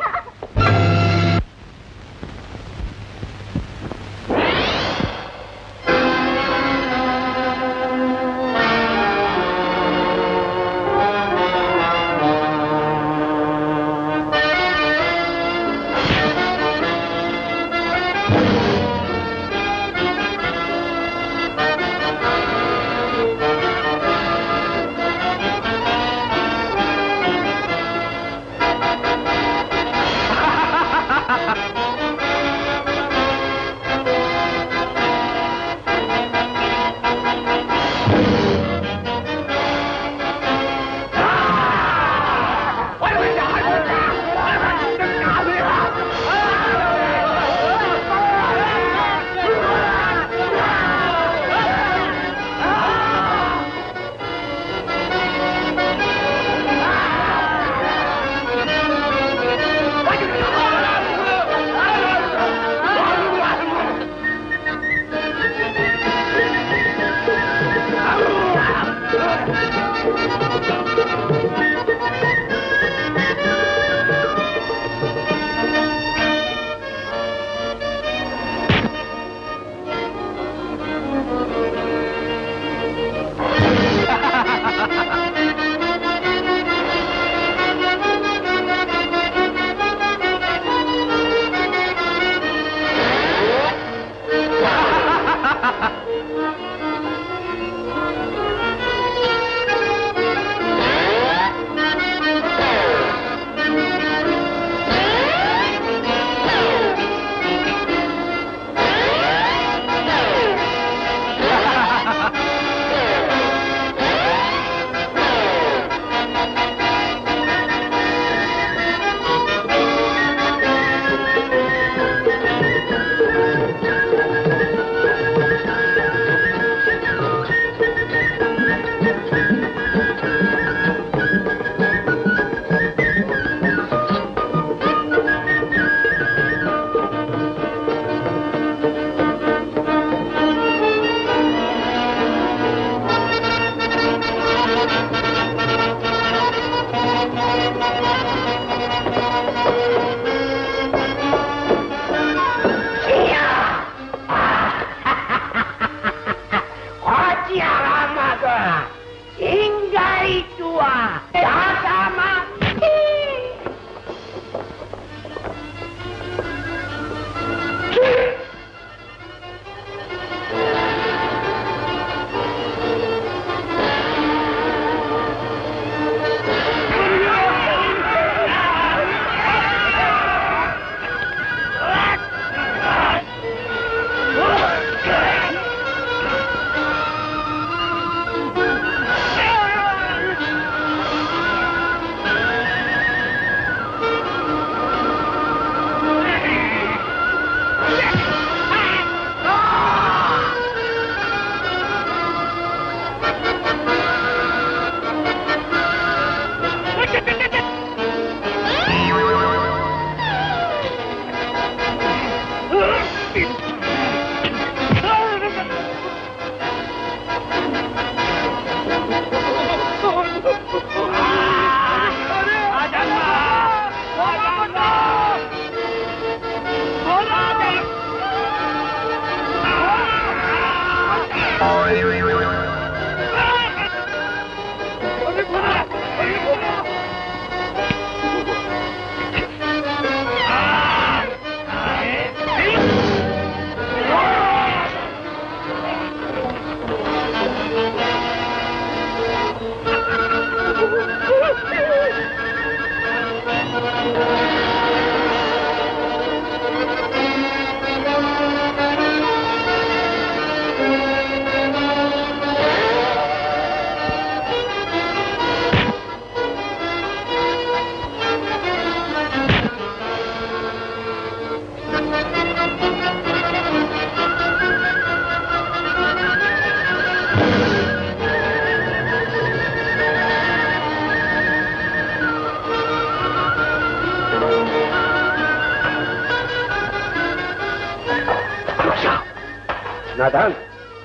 नादान,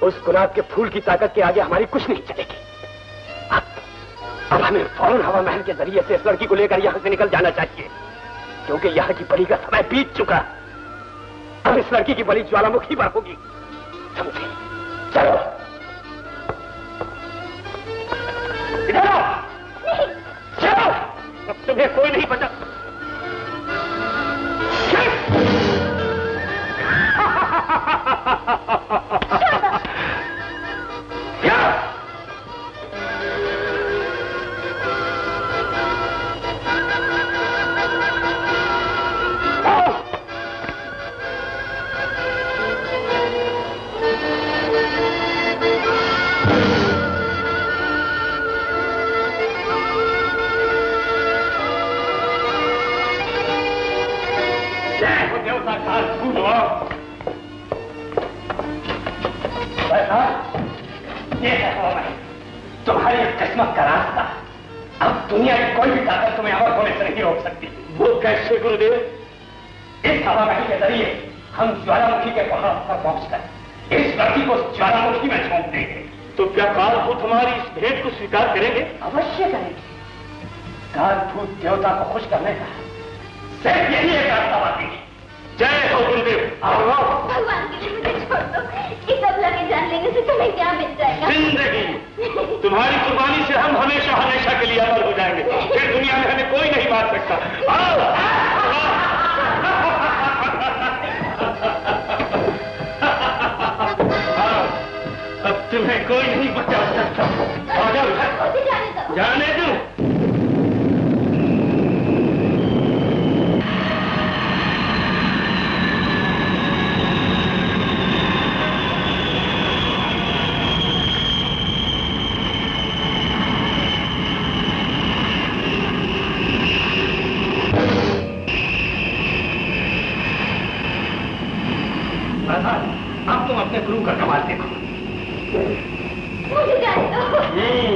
उस गुलाब के फूल की ताकत के आगे हमारी कुछ नहीं चलेगी। अब हमें फौरन हवा महल के जरिए से इस लड़की को लेकर यहां से निकल जाना चाहिए, क्योंकि यहां की बलि का समय बीत चुका। अब इस लड़की की बलि ज्वालामुखी पर होगी, समझे? चलो इधर आओ। चलो, अब तुम्हें कोई नहीं बचा। तुम्हारी किस्मत का रास्ता। अब दुनिया की कोई भी ताकत तुम्हें अमर होने से नहीं रोक सकती। वो कैसे गुरुदेव? इस हवा महल के जरिए हम ज्वालामुखी के पहाड़ पर पहुंचकर इस लड़की को ज्वालामुखी में झोंक देंगे। तो क्या कालभूत हमारी इस भेंट को स्वीकार करेंगे? अवश्य करेंगे। कालभूत देवता को खुश करने का सिर्फ यही एक रास्ता बाकी है। जय हो गुरुदेव। भगवान के लिए मुझे छोड़ दो। इस अबला के जान लेने से तुम्हें क्या मिल जाएगा? जिंदगी। तुम्हारी कुर्बानी से हम हमेशा हमेशा के लिए अमर हो जाएंगे। फिर दुनिया में हमें कोई नहीं मार सकता। आओ। अब तुम्हें कोई नहीं बचा सकता। आ जाओ। जाने दो। अब तुम अपने गुरु का कमाल देखो। मुझे जाने दो। नहीं।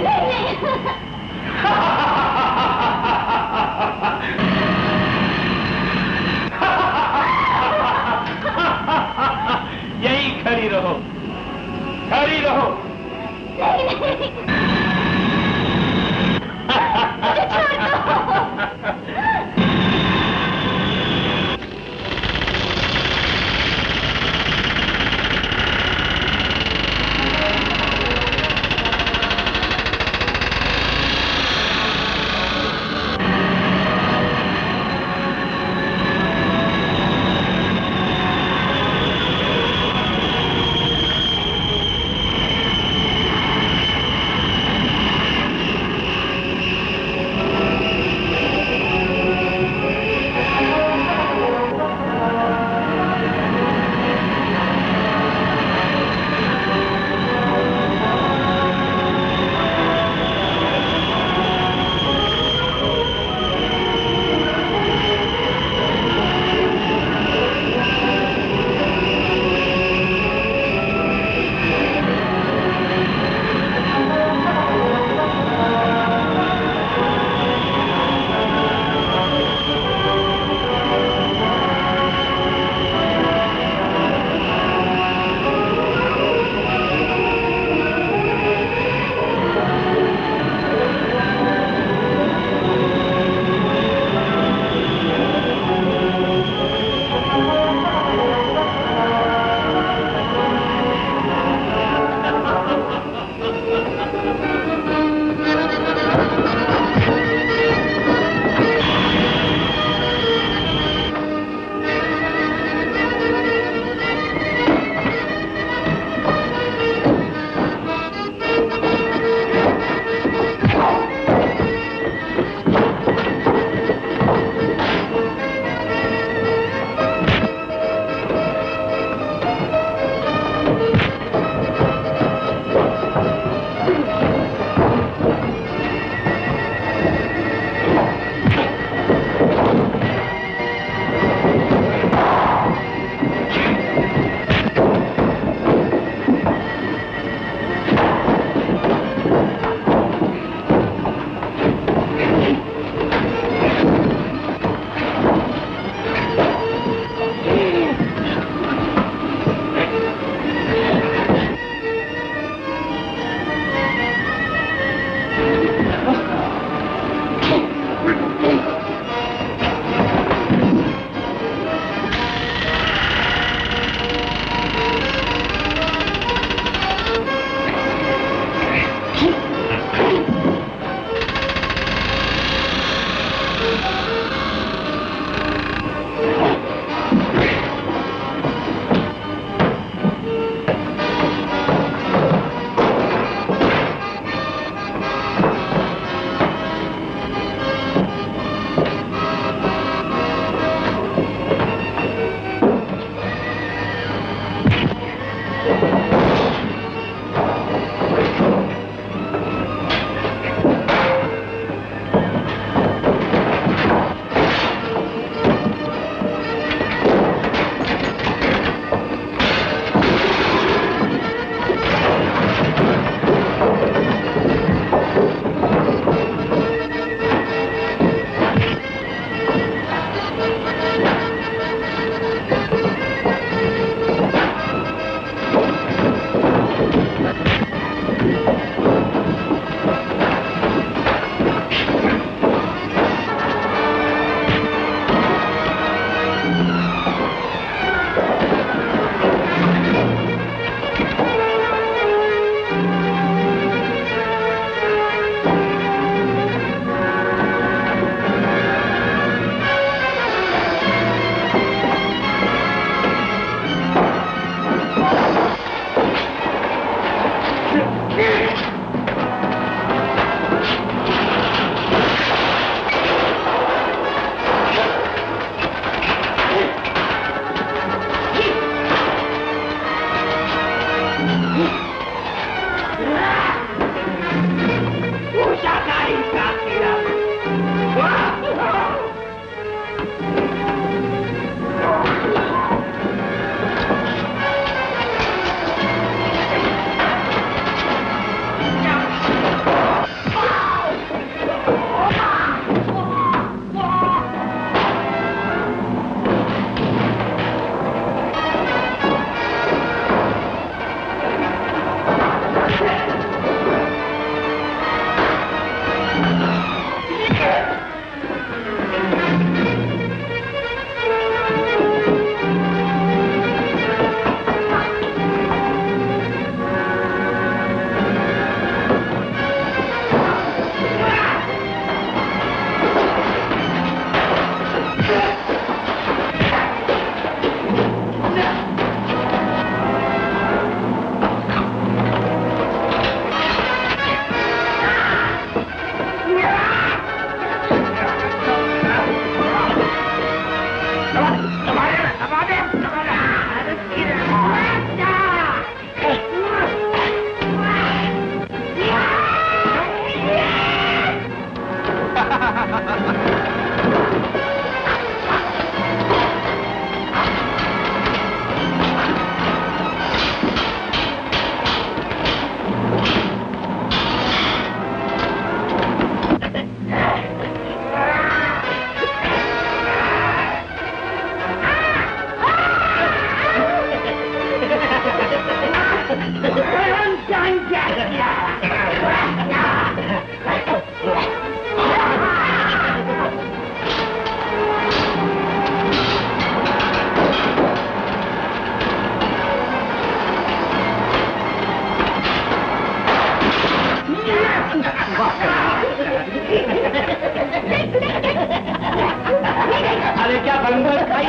अरे क्या बंदर खाई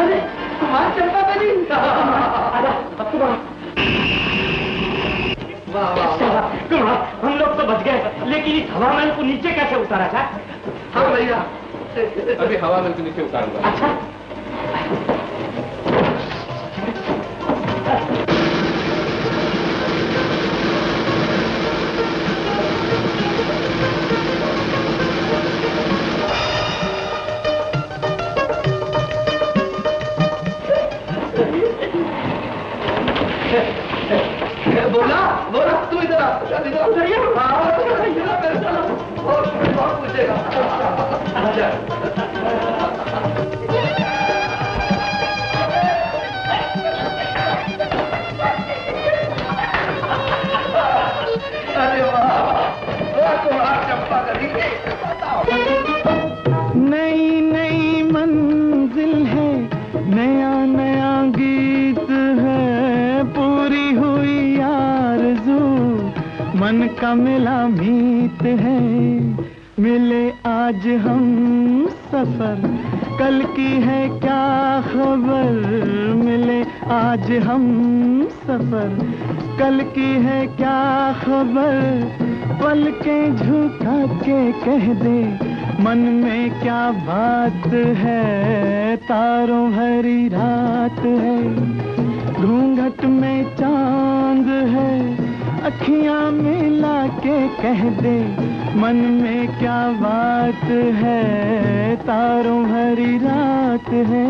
अरे कुमार चंपा बनी। कुमार, हम लोग तो बच गए, लेकिन इस हवा महल को नीचे कैसे उतारा था? हाँ भैया, अभी हवा महल के नीचे उतारूंगा। अच्छा, बोला बोला तू इधर आ, बहुत पूछेगा। अरे वाह कुमार चंपा गली। नई नई मंजिल है, नया नया गीत है, पूरी हुई आरज़ू, मन का मिला मीत है। मिले आज हम सफर, कल की है क्या खबर। मिले आज हम सफर, कल की है क्या खबर। पलकें झुका के कह दे, मन में क्या बात है। तारों भरी रात है, घूंघट में चांद है। अखियां मिला के कह दे, मन में क्या बात है। तारों भरी रात है।